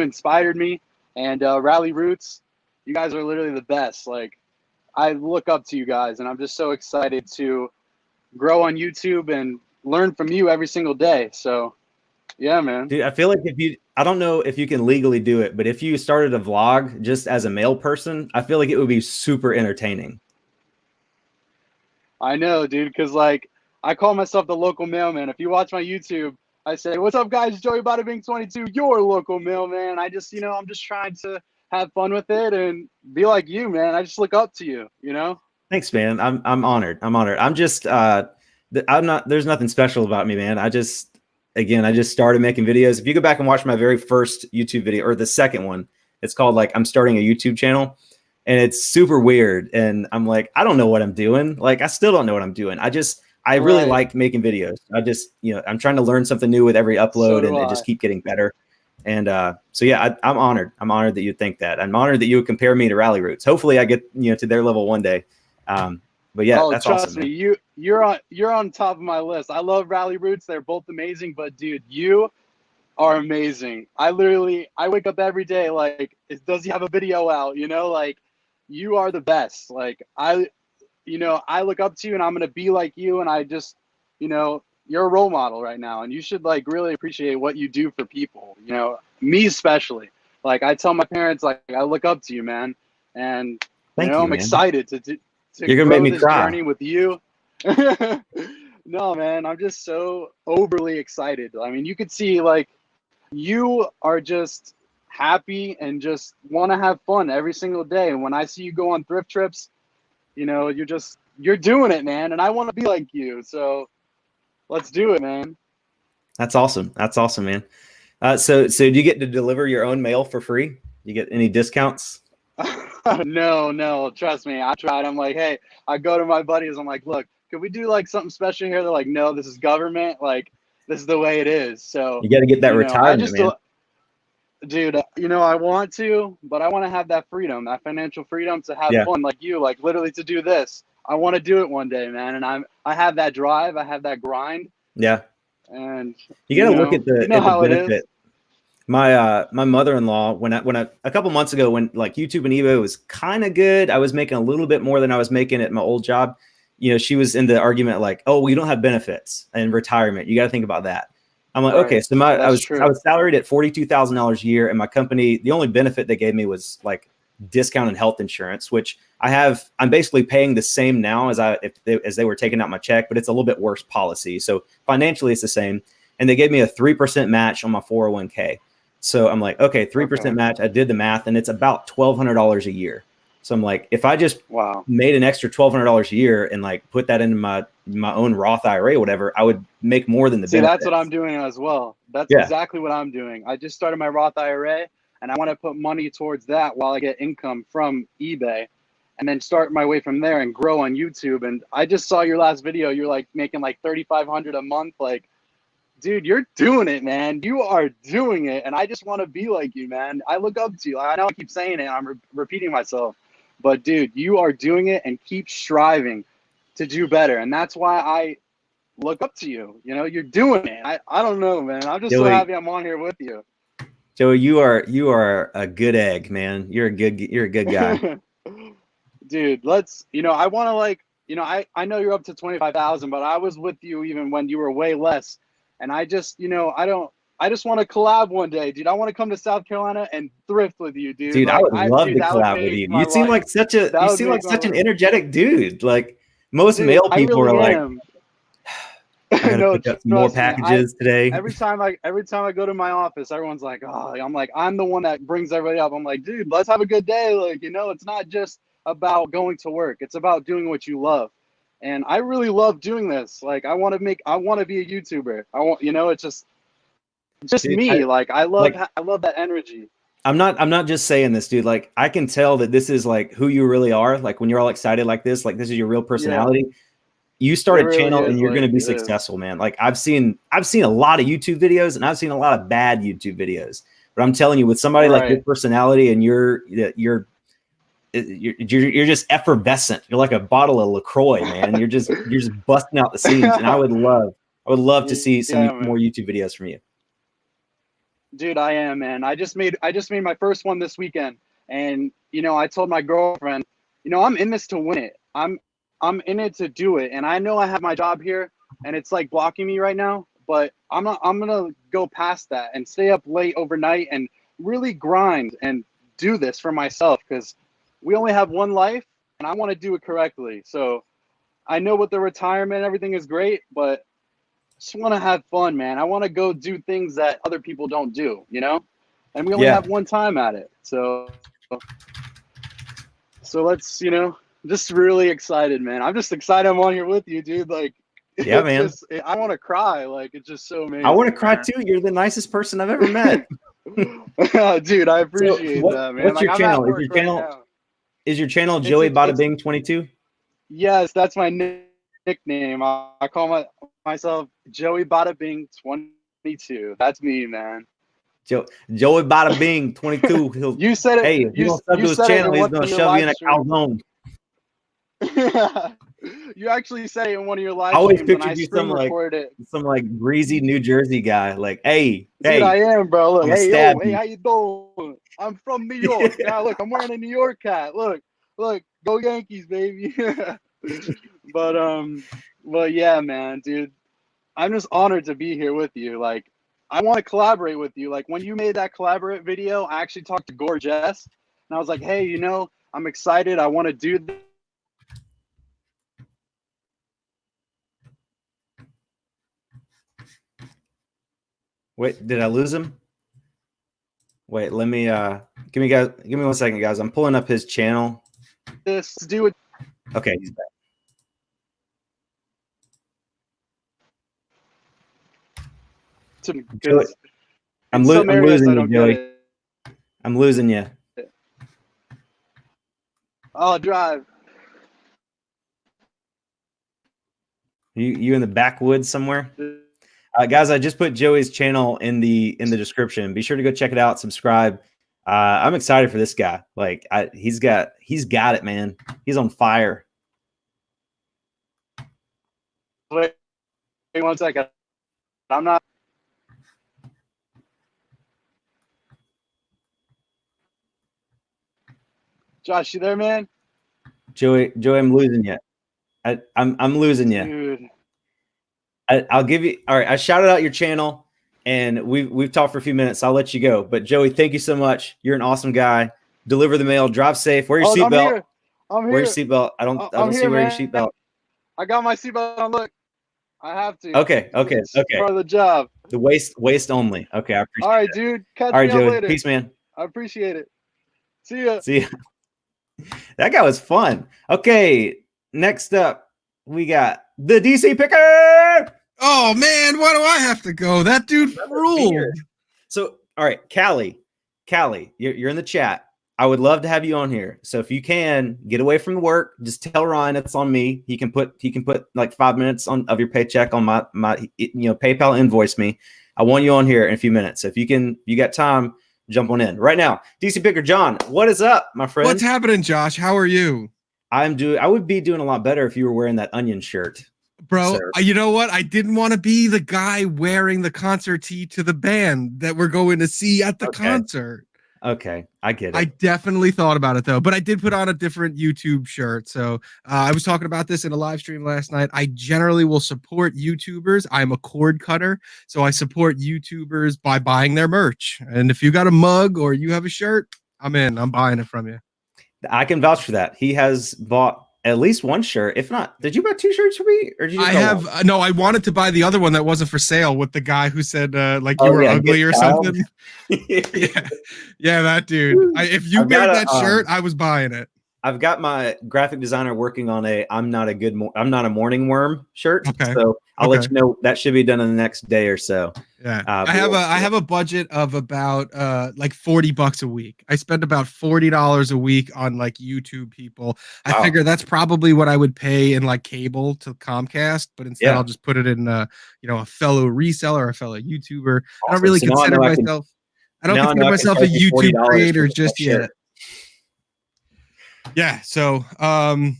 inspired me, and Rally Roots. You guys are literally the best. Like, I look up to you guys, and I'm just so excited to grow on YouTube and learn from you every single day. So, yeah, man. Dude, I feel like I don't know if you can legally do it, but if you started a vlog just as a male person, I feel like it would be super entertaining. I know, dude, because like I call myself the local mailman. If you watch my YouTube, I say, "What's up, guys? Joey Bada-bing 22, your local mailman." I'm just trying to have fun with it and be like you, man. I just look up to you, Thanks, man. I'm honored. I'm just there's nothing special about me, man. I just started making videos. If you go back and watch my very first YouTube video, or the second one, it's called like I'm starting a YouTube channel, and it's super weird. And I'm like, I don't know what I'm doing. Like, I still don't know what I'm doing. I really like making videos. I'm trying to learn something new with every upload and just keep getting better. And so, yeah, I'm honored. I'm honored that you think that. I'm honored that you would compare me to Rally Roots. Hopefully I get, to their level one day. But yeah, that's awesome. Trust me, you're on top of my list. I love Rally Roots. They're both amazing, but dude, you are amazing. I wake up every day like, does he have a video out? Like, you are the best. Like, I look up to you, and I'm gonna be like you. And I just, you're a role model right now, and you should like really appreciate what you do for people. Me especially. Like, I tell my parents, like, I look up to you, man, and I'm excited to you're gonna make me cry. Journey with you. No, man, I'm just so overly excited. I mean, you could see like you are just happy and just want to have fun every single day. And when I see you go on thrift trips, you're doing it, man. And I want to be like you. So let's do it, man. That's awesome. That's awesome, man. So do you get to deliver your own mail for free? You get any discounts? No, trust me. I tried. I'm like, hey, I go to my buddies. I'm like, look, could we do like something special here? They're like, no, this is government. Like, this is the way it is. So you got to get that retirement, man. Dude, I want to, but I want to have that freedom, that financial freedom to have fun like you, like literally to do this. I want to do it one day, man. And I have that drive. I have that grind. Yeah. And you got to look at the benefit. My mother-in-law, when I a couple months ago, when like YouTube and eBay was kind of good, I was making a little bit more than I was making at my old job. She was in the argument like, oh, we don't have benefits and retirement. You got to think about that. I'm like, okay, Right. so I That's was true. salaried at $42,000 a year, and my company, the only benefit they gave me was like discounted health insurance, which I'm basically paying the same now as they were taking out my check, but it's a little bit worse policy. So financially, it's the same. And they gave me a 3% match on my 401k. So I'm like, okay, 3% match. I did the math, and it's about $1,200 a year. So I'm like, if I just made an extra $1,200 a year and like put that into my own Roth IRA or whatever, I would make more than the benefits. That's what I'm doing as well. That's exactly what I'm doing. I just started my Roth IRA, and I want to put money towards that while I get income from eBay, and then start my way from there and grow on YouTube. And I just saw your last video. You're like making like $3,500 a month. Like, dude, you're doing it, man. You are doing it. And I just want to be like you, man. I look up to you. I know I keep saying it. I'm repeating myself. But, dude, you are doing it and keep striving to do better. And that's why I look up to you. You're doing it. I don't know, man. I'm just so happy I'm on here with you. Joey, you are a good egg, man. You're a good guy. Dude, I want to I know you're up to 25,000, but I was with you even when you were way less. And I just, I just want to collab one day, dude. I want to come to South Carolina and thrift with you, dude. Dude, I would love to collab with you. You seem like such an energetic dude. Like most male people are like, I gotta pick up some more packages today. Every time I go to my office, everyone's like, oh, I'm the one that brings everybody up. I'm like, dude, let's have a good day. Like, it's not just about going to work. It's about doing what you love. And I really love doing this. Like, I want to be a YouTuber. It's just dude, me. I love that energy. I'm not just saying this, dude. Like, I can tell that this is like who you really are. Like when you're all excited like this is your real personality. Yeah. You start a channel and you're going to be successful, man. Like I've seen a lot of YouTube videos and I've seen a lot of bad YouTube videos, but I'm telling you, with somebody like your personality and you're just effervescent. You're like a bottle of LaCroix, man. You're just busting out the seams. And I would love to see some more YouTube videos from you. Dude, I am, man. I just made my first one this weekend. And, I told my girlfriend, I'm in this to win it. I'm in it to do it. And I know I have my job here and it's like blocking me right now, but I'm going to go past that and stay up late overnight and really grind and do this for myself, because we only have one life and I want to do it correctly. So I know with the retirement, everything is great, but I just want to have fun, man. I want to go do things that other people don't do, and we only have one time at it. So let's, just really excited, man. I'm just excited I'm on here with you, dude. Like, yeah, man. I want to cry. Like, it's just so amazing. I want to cry too. You're the nicest person I've ever met. Dude, I appreciate that, man. What's your channel? Is your channel Joey Bada-bing 22? Yes, that's my nickname. I call myself Joey Bada-bing 22. That's me, man. Joey Bada-bing 22. You said it. Hey, if you don't sub to his channel, he's gonna shove you in a calzone. You actually said it in one of your live I always streams. pictured you some like breezy New Jersey guy. Like, hey, dude, I am, bro. Look, hey, how you doing? I'm from New York. Now, look, I'm wearing a New York hat. Look, go Yankees, baby. But yeah, man, dude, I'm just honored to be here with you. Like, I want to collaborate with you. Like, when you made that collaborate video, I actually talked to Gorgeous, and I was like, hey, I'm excited. I want to do this. Wait, did I lose him? Wait, let me give me 1 second, guys. I'm pulling up his channel. Let's do it. Okay, he's back. I'm losing you, Joey. I'm losing you. I'll drive. You in the backwoods somewhere? Guys, I just put Joey's channel in the description. Be sure to go check it out. Subscribe. I'm excited for this guy. Like, he's got it, man. He's on fire. Wait 1 second. I'm not. Josh, you there, man? Joey, I'm losing you. I'm losing you. Dude. I'll give you. All right, I shouted out your channel, and we've talked for a few minutes. So I'll let you go. But Joey, thank you so much. You're an awesome guy. Deliver the mail. Drive safe. Wear your seatbelt. I'm here. Wear your seatbelt. I don't see you wearing your seatbelt. I got my seatbelt on. Look, I have to. Okay. It's part of the job. The waist only. Okay, I appreciate it. All right, dude. Catch All right, me up Joey. later. Peace, man. I appreciate it. See ya. See ya. That guy was fun. Okay, next up, we got the DC Picker. Oh man, why do I have to go? That dude ruled. So, all right, Callie, you're in the chat. I would love to have you on here. So if you can get away from the work, just tell Ryan it's on me. He can put like 5 minutes of your paycheck on my PayPal, invoice me. I want you on here in a few minutes. So if you got time, jump on in right now. DC Picker John, what is up, my friend? What's happening, Josh? How are you? I would be doing a lot better if you were wearing that onion shirt. Bro, you know what? I didn't want to be the guy wearing the concert tee to the band that we're going to see at the concert. Okay, I get it. I definitely thought about it though, but I did put on a different YouTube shirt. So I was talking about this in a live stream last night. I generally will support YouTubers. I'm a cord cutter, so I support YouTubers by buying their merch. And if you got a mug or you have a shirt, I'm in. I'm buying it from you. I can vouch for that. He has bought at least one shirt. If not, did you buy 2 shirts for me? Or did you? No. I wanted to buy the other one that wasn't for sale with the guy who said like you were ugly or something. yeah, that dude. If you made that shirt, I was buying it. I've got my graphic designer working on a I'm not a morning worm shirt. Okay. So I'll let you know that should be done in the next day or so. Yeah. I have a budget of about like $40 a week. I spend about $40 a week on like YouTube people. I figure that's probably what I would pay in like cable to Comcast, but instead I'll just put it in a fellow reseller, a fellow YouTuber. Awesome. I don't really consider myself a YouTube creator just yet. Yeah, so I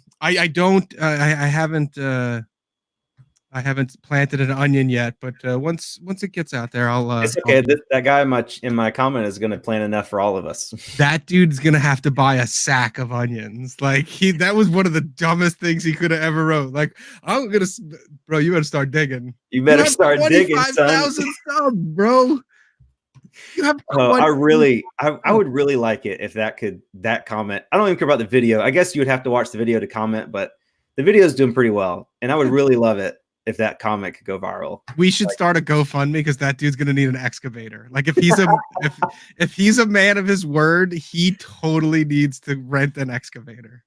haven't planted an onion yet, but once it gets out there, I'll. It's okay. That guy in my comment is going to plant enough for all of us. That dude's gonna have to buy a sack of onions. Like that was one of the dumbest things he could have ever wrote. Like bro, you better start digging. You better start digging, son. 25,000 subs, bro. You have I would really like it if that comment. I don't even care about the video. I guess you would have to watch the video to comment, but the video is doing pretty well, and I would really love it if that comment could go viral. We should start a GoFundMe because that dude's gonna need an excavator. Like if he's if he's a man of his word, he totally needs to rent an excavator.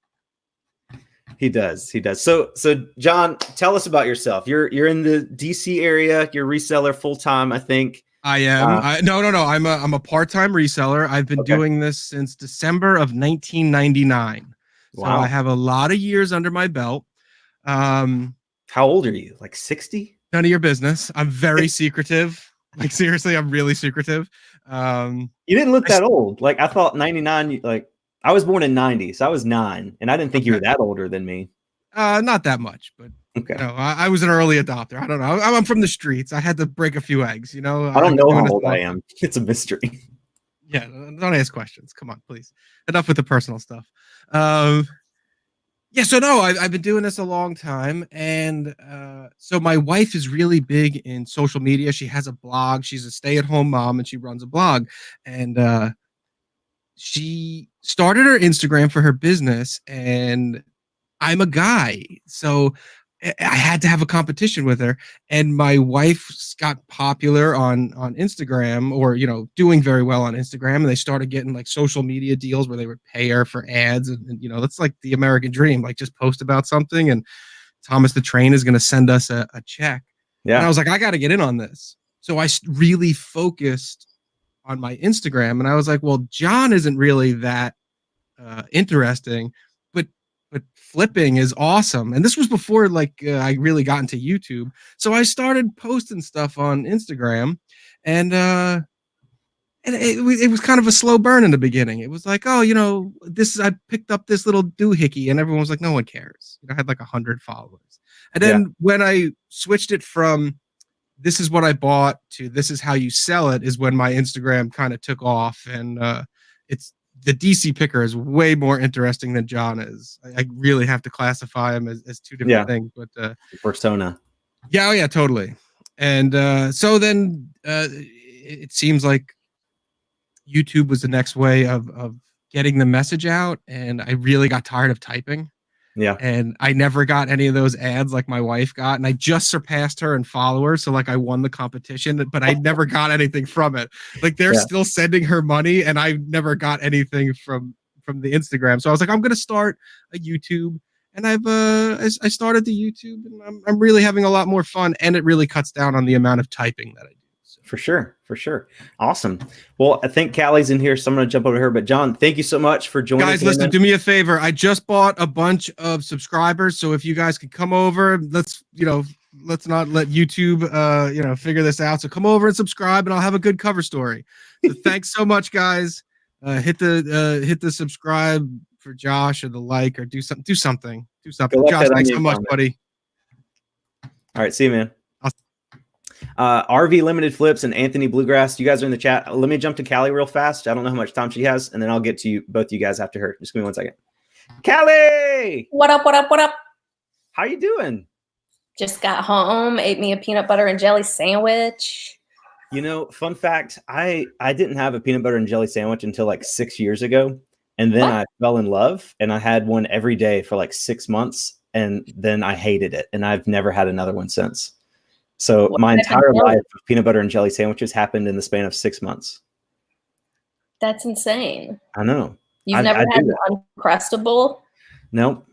He does. So John, tell us about yourself. You're in the DC area. You're a reseller full time, I think. I am. No. I'm a part-time reseller. I've been doing this since December of 1999. Wow. So I have a lot of years under my belt. How old are you? Like 60? None of your business. I'm very secretive. Like seriously, I'm really secretive. You didn't look that old. Like I thought 99. Like I was born in 90, so I was 9, and I didn't think you were that older than me. Not that much, but. Okay. No, I was an early adopter. I don't know. I'm from the streets. I had to break a few eggs, I don't know how old I am. It's a mystery. Yeah, don't ask questions. Come on, please. Enough with the personal stuff. So no, I've been doing this a long time, and so my wife is really big in social media. She has a blog. She's a stay-at-home mom, and she runs a blog. And she started her Instagram for her business, and I'm a guy, so I had to have a competition with her, and my wife got popular on Instagram, or doing very well on Instagram, and they started getting like social media deals where they would pay her for ads, and that's like the American dream. Like just post about something, and Thomas the Train is going to send us a check. Yeah, and I was like, I got to get in on this. So I really focused on my Instagram, and I was like, well, John isn't really that interesting, but flipping is awesome. And this was before I really got into YouTube. So I started posting stuff on Instagram, and it was kind of a slow burn in the beginning. It was like, I picked up this little doohickey, and everyone was like, no one cares. I had like 100 followers. And then when I switched it from this is what I bought to this is how you sell it is when my Instagram kind of took off, and it's the DC picker is way more interesting than John is. I really have to classify them as two different things. But persona. Yeah, oh yeah, totally. And so then it seems like YouTube was the next way of getting the message out, and I really got tired of typing. Yeah. And I never got any of those ads like my wife got, and I just surpassed her in followers. So like I won the competition, but I never got anything from it. Like they're still sending her money, and I never got anything from the Instagram. So I was like, I'm gonna start a YouTube, and I started the YouTube, and I'm really having a lot more fun, and it really cuts down on the amount of typing that I do. So. For sure. Awesome. Well, I think Callie's in here, so I'm going to jump over to her. But John, thank you so much for joining. Guys, listen, do me a favor. I just bought a bunch of subscribers, so if you guys could come over, let's not let YouTube, figure this out. So come over and subscribe, and I'll have a good cover story. So thanks so much, guys. Hit the subscribe for Josh, or the like, or do something. Josh, thanks so much, buddy. All right, see you, man. RV Limited Flips and Anthony Bluegrass, you guys are in the chat. Let me jump to Callie real fast. I don't know how much time she has, and then I'll get to you, both you guys, after her. Just give me 1 second. Callie! What up? How you doing? Just got home, ate me a peanut butter and jelly sandwich. You know, fun fact, I didn't have a peanut butter and jelly sandwich until like 6 years ago, and then I fell in love, and I had one every day for like 6 months, and then I hated it, and I've never had another one since. So my entire life of peanut butter and jelly sandwiches happened in the span of 6 months. That's insane. I know. You've never had an Uncrustable? Nope.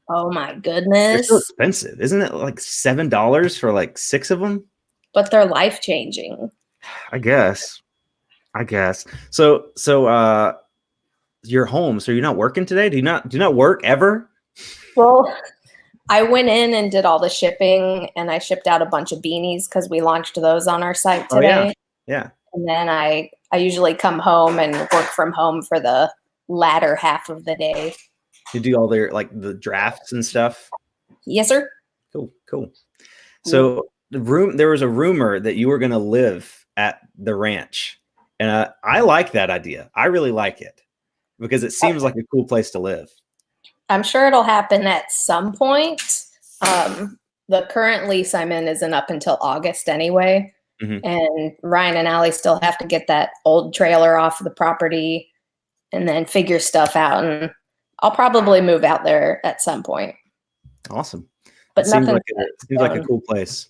Oh my goodness. They're so expensive. Isn't it like $7 for like 6 of them? But they're life-changing. I guess. So you're home. So you're not working today? Do you not work ever? Well, I went in and did all the shipping, and I shipped out a bunch of beanies because we launched those on our site today. Oh, yeah. And then I usually come home and work from home for the latter half of the day. You do all their the drafts and stuff? Yes, sir. Cool. So there was a rumor that you were going to live at the ranch, and I like that idea. I really like it because it seems like a cool place to live. I'm sure it'll happen at some point. The current lease I'm in isn't up until August anyway. Mm-hmm. And Ryan and Allie still have to get that old trailer off the property and then figure stuff out. And I'll probably move out there at some point. Awesome. But seems like a cool place.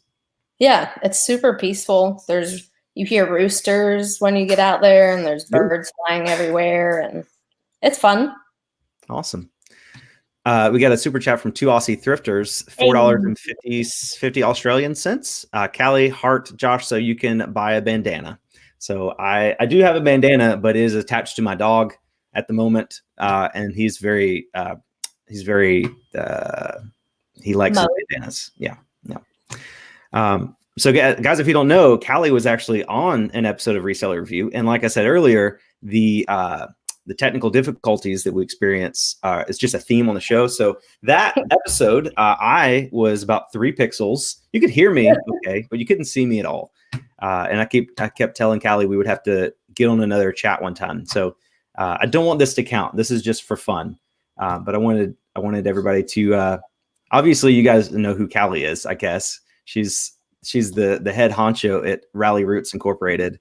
Yeah, it's super peaceful. You hear roosters when you get out there, and there's birds flying everywhere, and it's fun. Awesome. We got a super chat from 2 Aussie thrifters, $4.50 Australian cents. Callie, Hart, Josh, so you can buy a bandana. So I do have a bandana, but it is attached to my dog at the moment, and he likes his bandanas. Yeah. So guys, if you don't know, Callie was actually on an episode of Reseller Review, and like I said earlier, the technical difficulties that we experience is just a theme on the show. So that episode, I was about 3 pixels. You could hear me, okay, but you couldn't see me at all. And I kept telling Callie we would have to get on another chat one time. So I don't want this to count. This is just for fun. But I wanted everybody to obviously you guys know who Callie is. I guess she's the head honcho at Rally Roots Incorporated.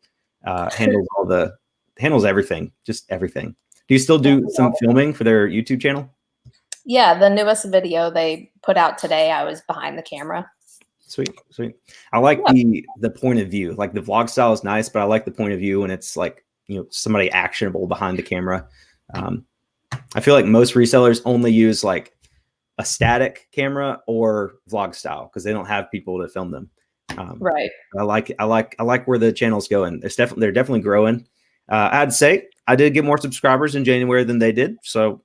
Handles everything, just everything. Do you still do some filming for their YouTube channel? Yeah, the newest video they put out today, I was behind the camera. Sweet. I like the point of view. Like the vlog style is nice, but I like the point of view when it's like, somebody actionable behind the camera. I feel like most resellers only use like a static camera or vlog style because they don't have people to film them. Right. I like where the channel's going. They're definitely growing. I'd say I did get more subscribers in January than they did. So,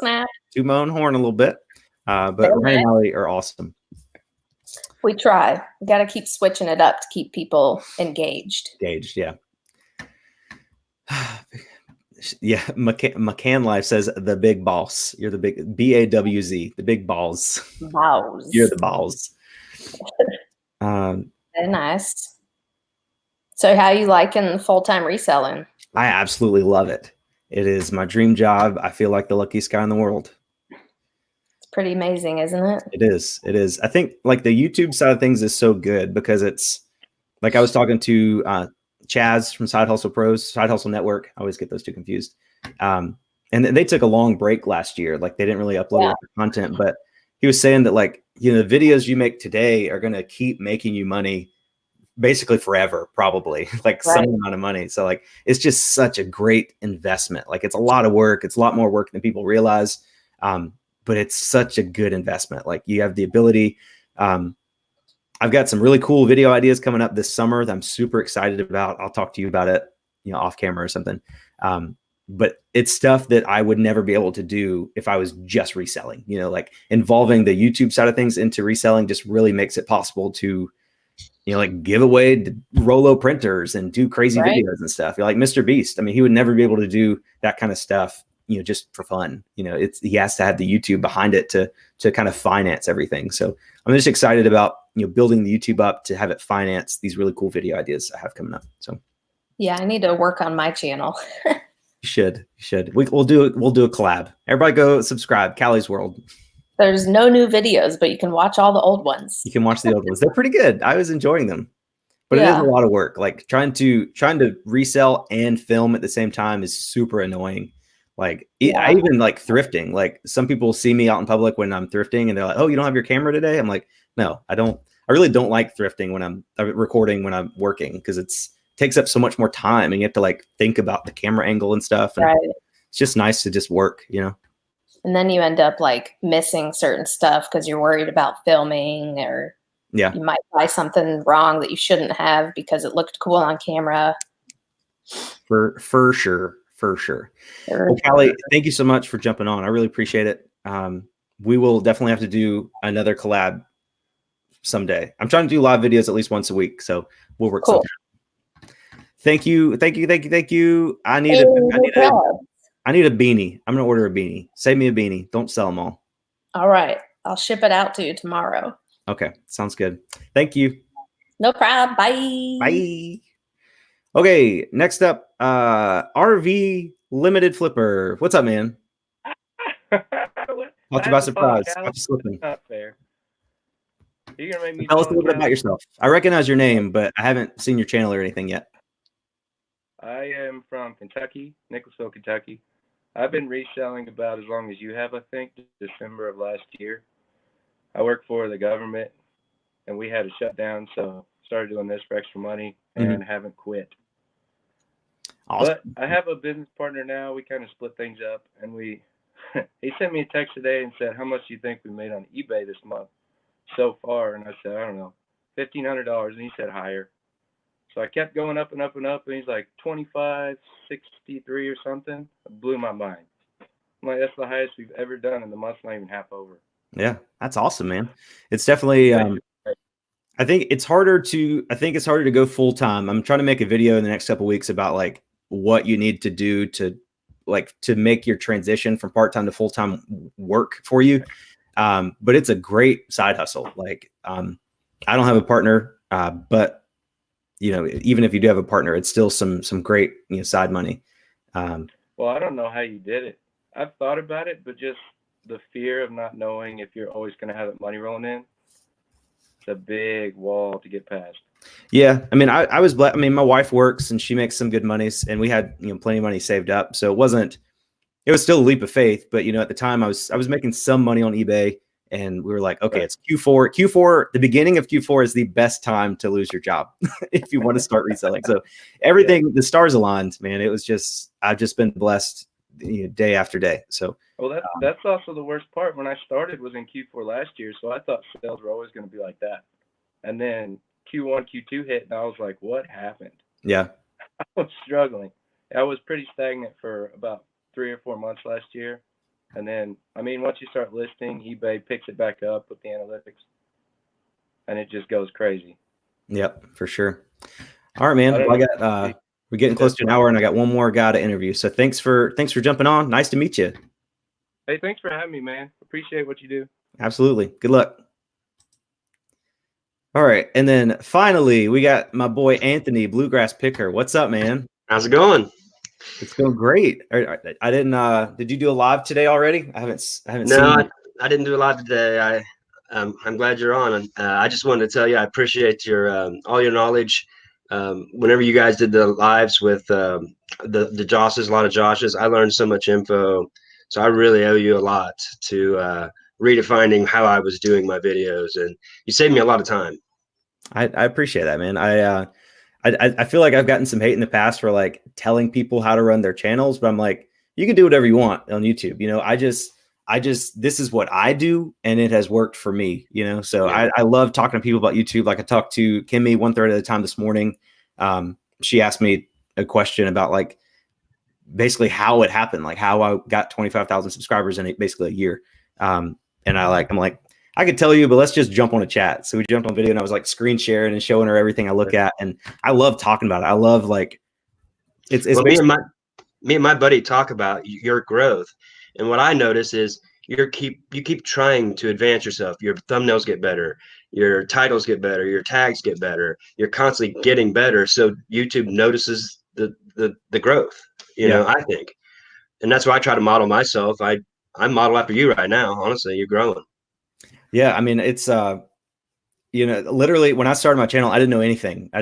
snap. To my own horn a little bit. But Ryan and Allie are awesome. We try. We got to keep switching it up to keep people engaged. Yeah. Yeah. McCann Life says the big boss. You're the big BAWZ, the big balls. Balls. You're the balls. Very nice. So how you liking full-time reselling? I absolutely love it. It is my dream job. I feel like the luckiest guy in the world. It's pretty amazing, isn't it? It is. It is. I think like the YouTube side of things is so good because it's like I was talking to Chaz from Side Hustle Pros, Side Hustle Network. I always get those two confused. And they took a long break last year. Like they didn't really upload a lot of content, but he was saying that like, you know, the videos you make today are going to keep making you money basically forever, probably like some amount of money. So like, it's just such a great investment. Like it's a lot of work. It's a lot more work than people realize. But it's such a good investment. Like you have the ability. I've got some really cool video ideas coming up this summer that I'm super excited about. I'll talk to you about it, you know, off camera or something. But it's stuff that I would never be able to do if I was just reselling, you know, like involving the YouTube side of things into reselling just really makes it possible to, you know, like give away Rolo printers and do crazy videos and stuff. You're like Mr. Beast. I mean, he would never be able to do that kind of stuff, you know, just for fun. You know, he has to have the YouTube behind it to kind of finance everything. So I'm just excited about, you know, building the YouTube up to have it finance these really cool video ideas I have coming up. So yeah, I need to work on my channel. You should. We'll do a collab. Everybody go subscribe. Callie's World. There's no new videos, but you can watch all the old ones. You can watch the old ones. They're pretty good. I was enjoying them, but it is a lot of work. Like trying to resell and film at the same time is super annoying. Like I even like thrifting. Like some people see me out in public when I'm thrifting and they're like, "Oh, you don't have your camera today?" I'm like, "No, I don't." I really don't like thrifting when I'm recording when I'm working because it's takes up so much more time and you have to like think about the camera angle and stuff. And it's just nice to just work, you know? And then you end up like missing certain stuff because you're worried about filming or you might buy something wrong that you shouldn't have because it looked cool on camera. For sure. Well, Callie, thank you so much for jumping on. I really appreciate it. We will definitely have to do another collab someday. I'm trying to do live videos at least once a week. So we'll work something. Thank you. I need a beanie. I'm gonna order a beanie. Save me a beanie. Don't sell them all. All right. I'll ship it out to you tomorrow. Okay. Sounds good. Thank you. No problem. Bye. Bye. Okay. Next up, RV Limited Flipper. What's up, man? Caught you by surprise. Caught you slipping. Not fair. You're gonna make me tell us a little bit about yourself. I recognize your name, but I haven't seen your channel or anything yet. I am from Kentucky, Nicholasville, Kentucky. I've been reselling about as long as you have, I think, December of last year. I work for the government, and we had a shutdown, so started doing this for extra money and haven't quit. Awesome. But I have a business partner now. We kind of split things up, and he sent me a text today and said, "How much do you think we made on eBay this month so far?" And I said, "I don't know, $1,500." And he said higher. So I kept going up and up and up, and he's like 25.63 or something. It blew my mind. I'm like, that's the highest we've ever done, and the month's not even half over. Yeah, that's awesome, man. It's definitely. I think it's harder to go full time. I'm trying to make a video in the next couple of weeks about like what you need to do to make your transition from part time to full time work for you. But it's a great side hustle. Like I don't have a partner, but you know, even if you do have a partner, it's still some great, you know, side money. Well, I don't know how you did it. I've thought about it, but just the fear of not knowing if you're always going to have that money rolling in, it's a big wall to get past. Yeah. I mean, I was blessed. I mean, my wife works and she makes some good money and we had, you know, plenty of money saved up. So it was still a leap of faith, but you know, at the time I was making some money on eBay. And we were like, okay, it's Q4. Q4, the beginning of Q4 is the best time to lose your job if you want to start reselling. So everything, the stars aligned, man. It was just, I've just been blessed, you know, day after day. So, well, that's also the worst part. When I started was in Q4 last year. So I thought sales were always going to be like that. And then Q1, Q2 hit, and I was like, what happened? Yeah. I was struggling. I was pretty stagnant for about 3 or 4 months last year. And then, I mean, once you start listing, eBay picks it back up with the analytics, and it just goes crazy. Yep, for sure. All right, man. Well, we're getting close to an hour, and I got one more guy to interview. So thanks for jumping on. Nice to meet you. Hey, thanks for having me, man. Appreciate what you do. Absolutely. Good luck. All right, and then finally, we got my boy Anthony, Bluegrass Picker. What's up, man? How's it going? It's going great. I didn't. Did you do a live today already? I haven't No, seen. I didn't do a live today. I'm glad you're on. I just wanted to tell you I appreciate your all your knowledge. Whenever you guys did the lives with the Joshes, a lot of Joshes, I learned so much info. So I really owe you a lot to redefining how I was doing my videos, and you saved me a lot of time. I appreciate that, man. I feel like I've gotten some hate in the past for like telling people how to run their channels, but I'm like, you can do whatever you want on YouTube. You know, I just this is what I do, and it has worked for me. You know, so Yeah. I love talking to people about YouTube. Like I talked to Kimmy 1/3 of the time this morning. She asked me a question about like basically how it happened, like how I got 25,000 subscribers in basically a year. And I'm like, I could tell you, but let's just jump on a chat. So we jumped on video, and I was like screen sharing and showing her everything I look at. And I love talking about it. I love like, it's well, me and my buddy talk about your growth. And what I notice is you keep trying to advance yourself. Your thumbnails get better, your titles get better, your tags get better. You're constantly getting better. So YouTube notices the growth, you know, I think. And that's why I try to model myself. I model after you right now. Honestly, you're growing. Yeah. I mean, it's, you know, literally when I started my channel, I didn't know anything. I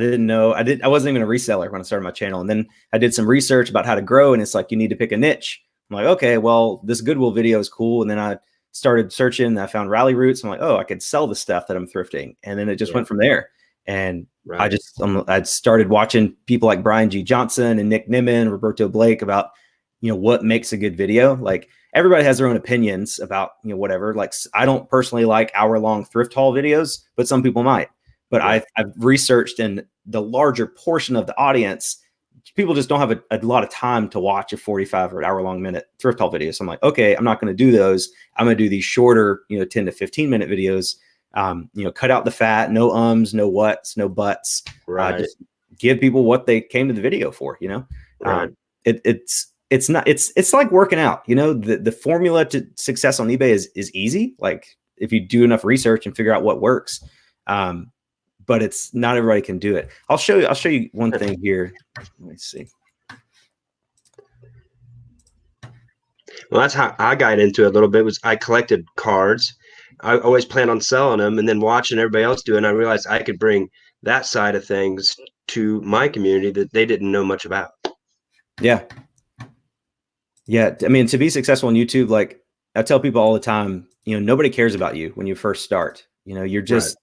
wasn't even a reseller when I started my channel. And then I did some research about how to grow, and it's like, you need to pick a niche. I'm like, okay, well, this Goodwill video is cool. And then I started searching, and I found rally roots. I'm like, oh, I could sell the stuff that I'm thrifting. And then it just went from there. And I started watching people like Brian G. Johnson and Nick Nimmin, Roberto Blake about, you know, what makes a good video. Like everybody has their own opinions about, you know, whatever. Like I don't personally like hour-long thrift haul videos, but some people might. But I've researched, and the larger portion of the audience, people just don't have a lot of time to watch a 45 or hour-long minute thrift haul video. So I'm like, okay, I'm not going to do those. I'm going to do these shorter, you know, 10 to 15 minute videos. You know, cut out the fat, no ums, no whats, no buts. Just give people what they came to the video for. You know, it's like working out. You know, the formula to success on eBay is easy. Like if you do enough research and figure out what works. But it's not everybody can do it. I'll show you one thing here. Let me see. Well, that's how I got into it a little bit. Was I collected cards. I always planned on selling them, and then watching everybody else do it, and I realized I could bring that side of things to my community that they didn't know much about. Yeah. Yeah. I mean, to be successful on YouTube, like I tell people all the time, you know, nobody cares about you when you first start. You know, you're just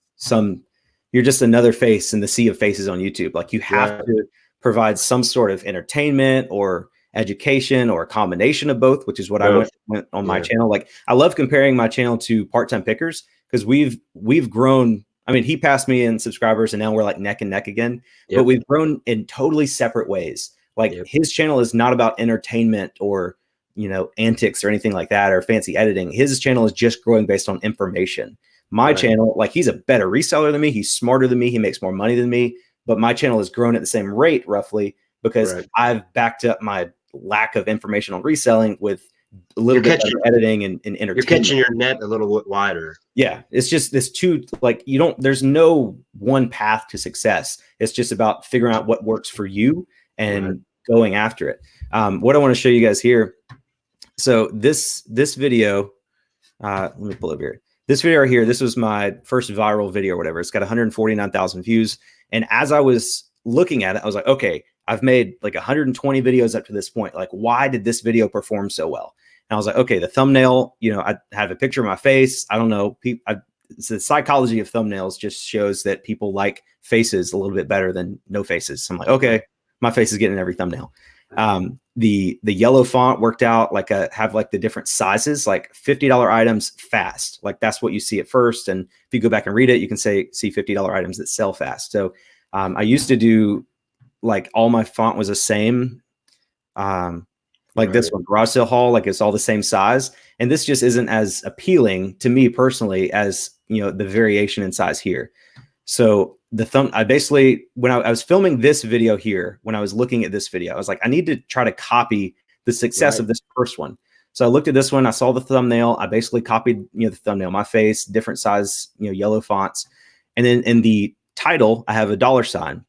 you're just another face in the sea of faces on YouTube. Like you have to provide some sort of entertainment or education or a combination of both, which is what I went on my channel. Like I love comparing my channel to Part-Time Pickers, because we've grown. I mean, he passed me in subscribers, and now we're like neck and neck again, but we've grown in totally separate ways. Like his channel is not about entertainment or, you know, antics or anything like that, or fancy editing. His channel is just growing based on information. My channel, like he's a better reseller than me. He's smarter than me. He makes more money than me, but my channel has grown at the same rate roughly because I've backed up my lack of information on reselling with a little bit of editing and entertainment. You're catching your net a little wider. Yeah. It's just this like there's no one path to success. It's just about figuring out what works for you and going after it. What I want to show you guys here. So this video, let me pull up here. This video right here, this was my first viral video or whatever. It's got 149,000 views. And as I was looking at it, I was like, okay, I've made like 120 videos up to this point. Like, why did this video perform so well? And I was like, okay, the thumbnail, you know, I have a picture of my face. I don't know. It's the psychology of thumbnails just shows that people like faces a little bit better than no faces. So I'm like, okay, my face is getting in every thumbnail. The yellow font worked out. Like have like the different sizes, like $50 items fast. Like that's what you see at first. And if you go back and read it, you can see $50 items that sell fast. So I used to do like all my font was the same. Like this one, garage sale haul, like it's all the same size. And this just isn't as appealing to me personally as, you know, the variation in size here. So I basically, when I was filming this video here, when I was looking at this video, I was like, I need to try to copy the success of this first one. So I looked at this one, I saw the thumbnail, I basically copied, you know, the thumbnail, my face, different size, you know, yellow fonts. And then in the title, I have a $sign.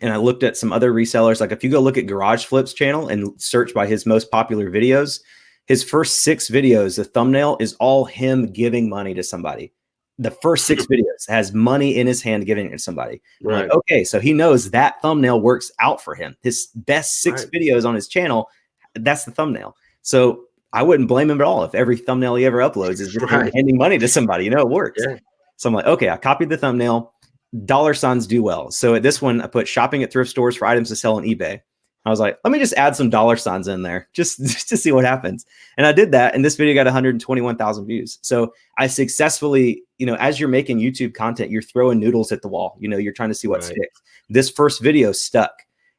and I looked at some other resellers. Like if you go look at Garage Flip's channel and search by his most popular videos, his first 6 videos, the thumbnail is all him giving money to somebody. The first 6 videos has money in his hand giving it to somebody. Right. Like, okay, so he knows that thumbnail works out for him. His best 6 videos on his channel, that's the thumbnail. So I wouldn't blame him at all if every thumbnail he ever uploads is just him handing money to somebody. You know, it works. Yeah. So I'm like, okay, I copied the thumbnail. Dollar signs do well. So at this one, I put shopping at thrift stores for items to sell on eBay. I was like, let me just add some dollar signs in there just to see what happens. And I did that. And this video got 121,000 views. So I successfully, you know, as you're making YouTube content, you're throwing noodles at the wall. You know, you're trying to see what sticks. This first video stuck.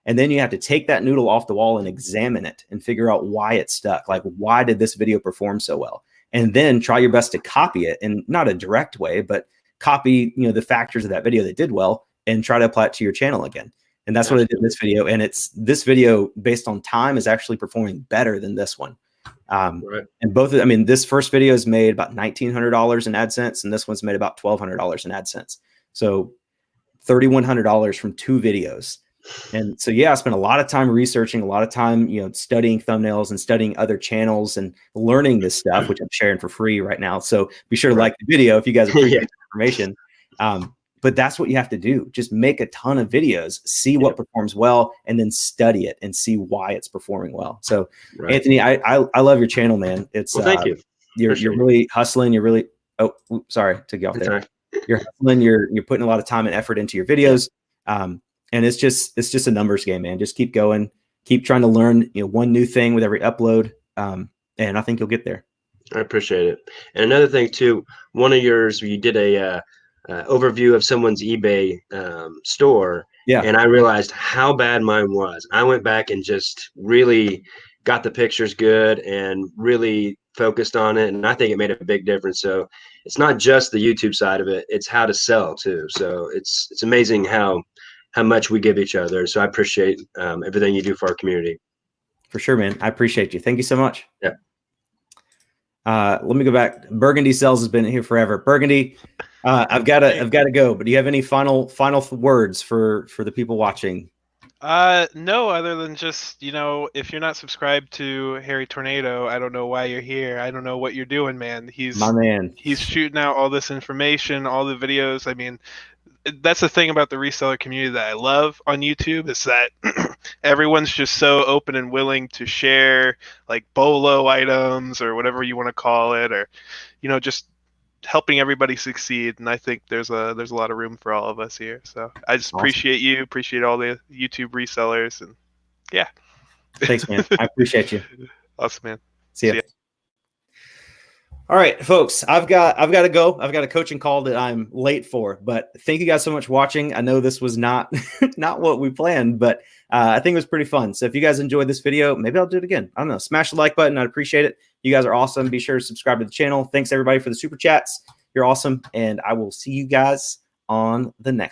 And then you have to take that noodle off the wall and examine it and figure out why it stuck. Like, why did this video perform so well? And then try your best to copy it in not a direct way, but copy, you know, the factors of that video that did well and try to apply it to your channel again. And that's what I did in this video. And this video based on time is actually performing better than this one. And both of, I mean, this first video is made about $1,900 in AdSense, and this one's made about $1,200 in AdSense. So $3,100 from 2 videos. And so, yeah, I spent a lot of time researching, a lot of time, you know, studying thumbnails and studying other channels and learning this stuff, which I'm sharing for free right now. So be sure to like the video if you guys appreciate the information. But that's what you have to do. Just make a ton of videos, see what performs well, and then study it and see why it's performing well. So Anthony, I love your channel, man. It's thank you. You're really hustling. You're really, sorry to get off there. You're hustling. You're putting a lot of time and effort into your videos. And it's just a numbers game, man. Just keep going, keep trying to learn, you know, one new thing with every upload. And I think you'll get there. I appreciate it. And another thing too, one of yours, you did a overview of someone's eBay store. Yeah. And I realized how bad mine was. I went back and just really got the pictures good and really focused on it. And I think it made a big difference. So it's not just the YouTube side of it, it's how to sell too. So it's amazing how much we give each other. So I appreciate everything you do for our community. For sure, man. I appreciate you. Thank you so much. Yeah. Let me go back. Burgundy Sells has been here forever. Burgundy, I've got to go. But do you have any final words for the people watching? No, other than just, you know, if you're not subscribed to Harry Tornado, I don't know why you're here. I don't know what you're doing, man. He's my man. He's shooting out all this information, all the videos. I mean, that's the thing about the reseller community that I love on YouTube is that everyone's just so open and willing to share like BOLO items or whatever you want to call it, or, you know, just helping everybody succeed. And I think there's a lot of room for all of us here. So I just appreciate you, appreciate all the YouTube resellers, and yeah. Thanks, man. I appreciate you. Awesome, man. See ya. All right, folks, I've got to go. I've got a coaching call that I'm late for, but thank you guys so much for watching. I know this was not what we planned, but I think it was pretty fun. So if you guys enjoyed this video, maybe I'll do it again. I don't know. Smash the like button. I'd appreciate it. You guys are awesome. Be sure to subscribe to the channel. Thanks everybody for the super chats. You're awesome. And I will see you guys on the next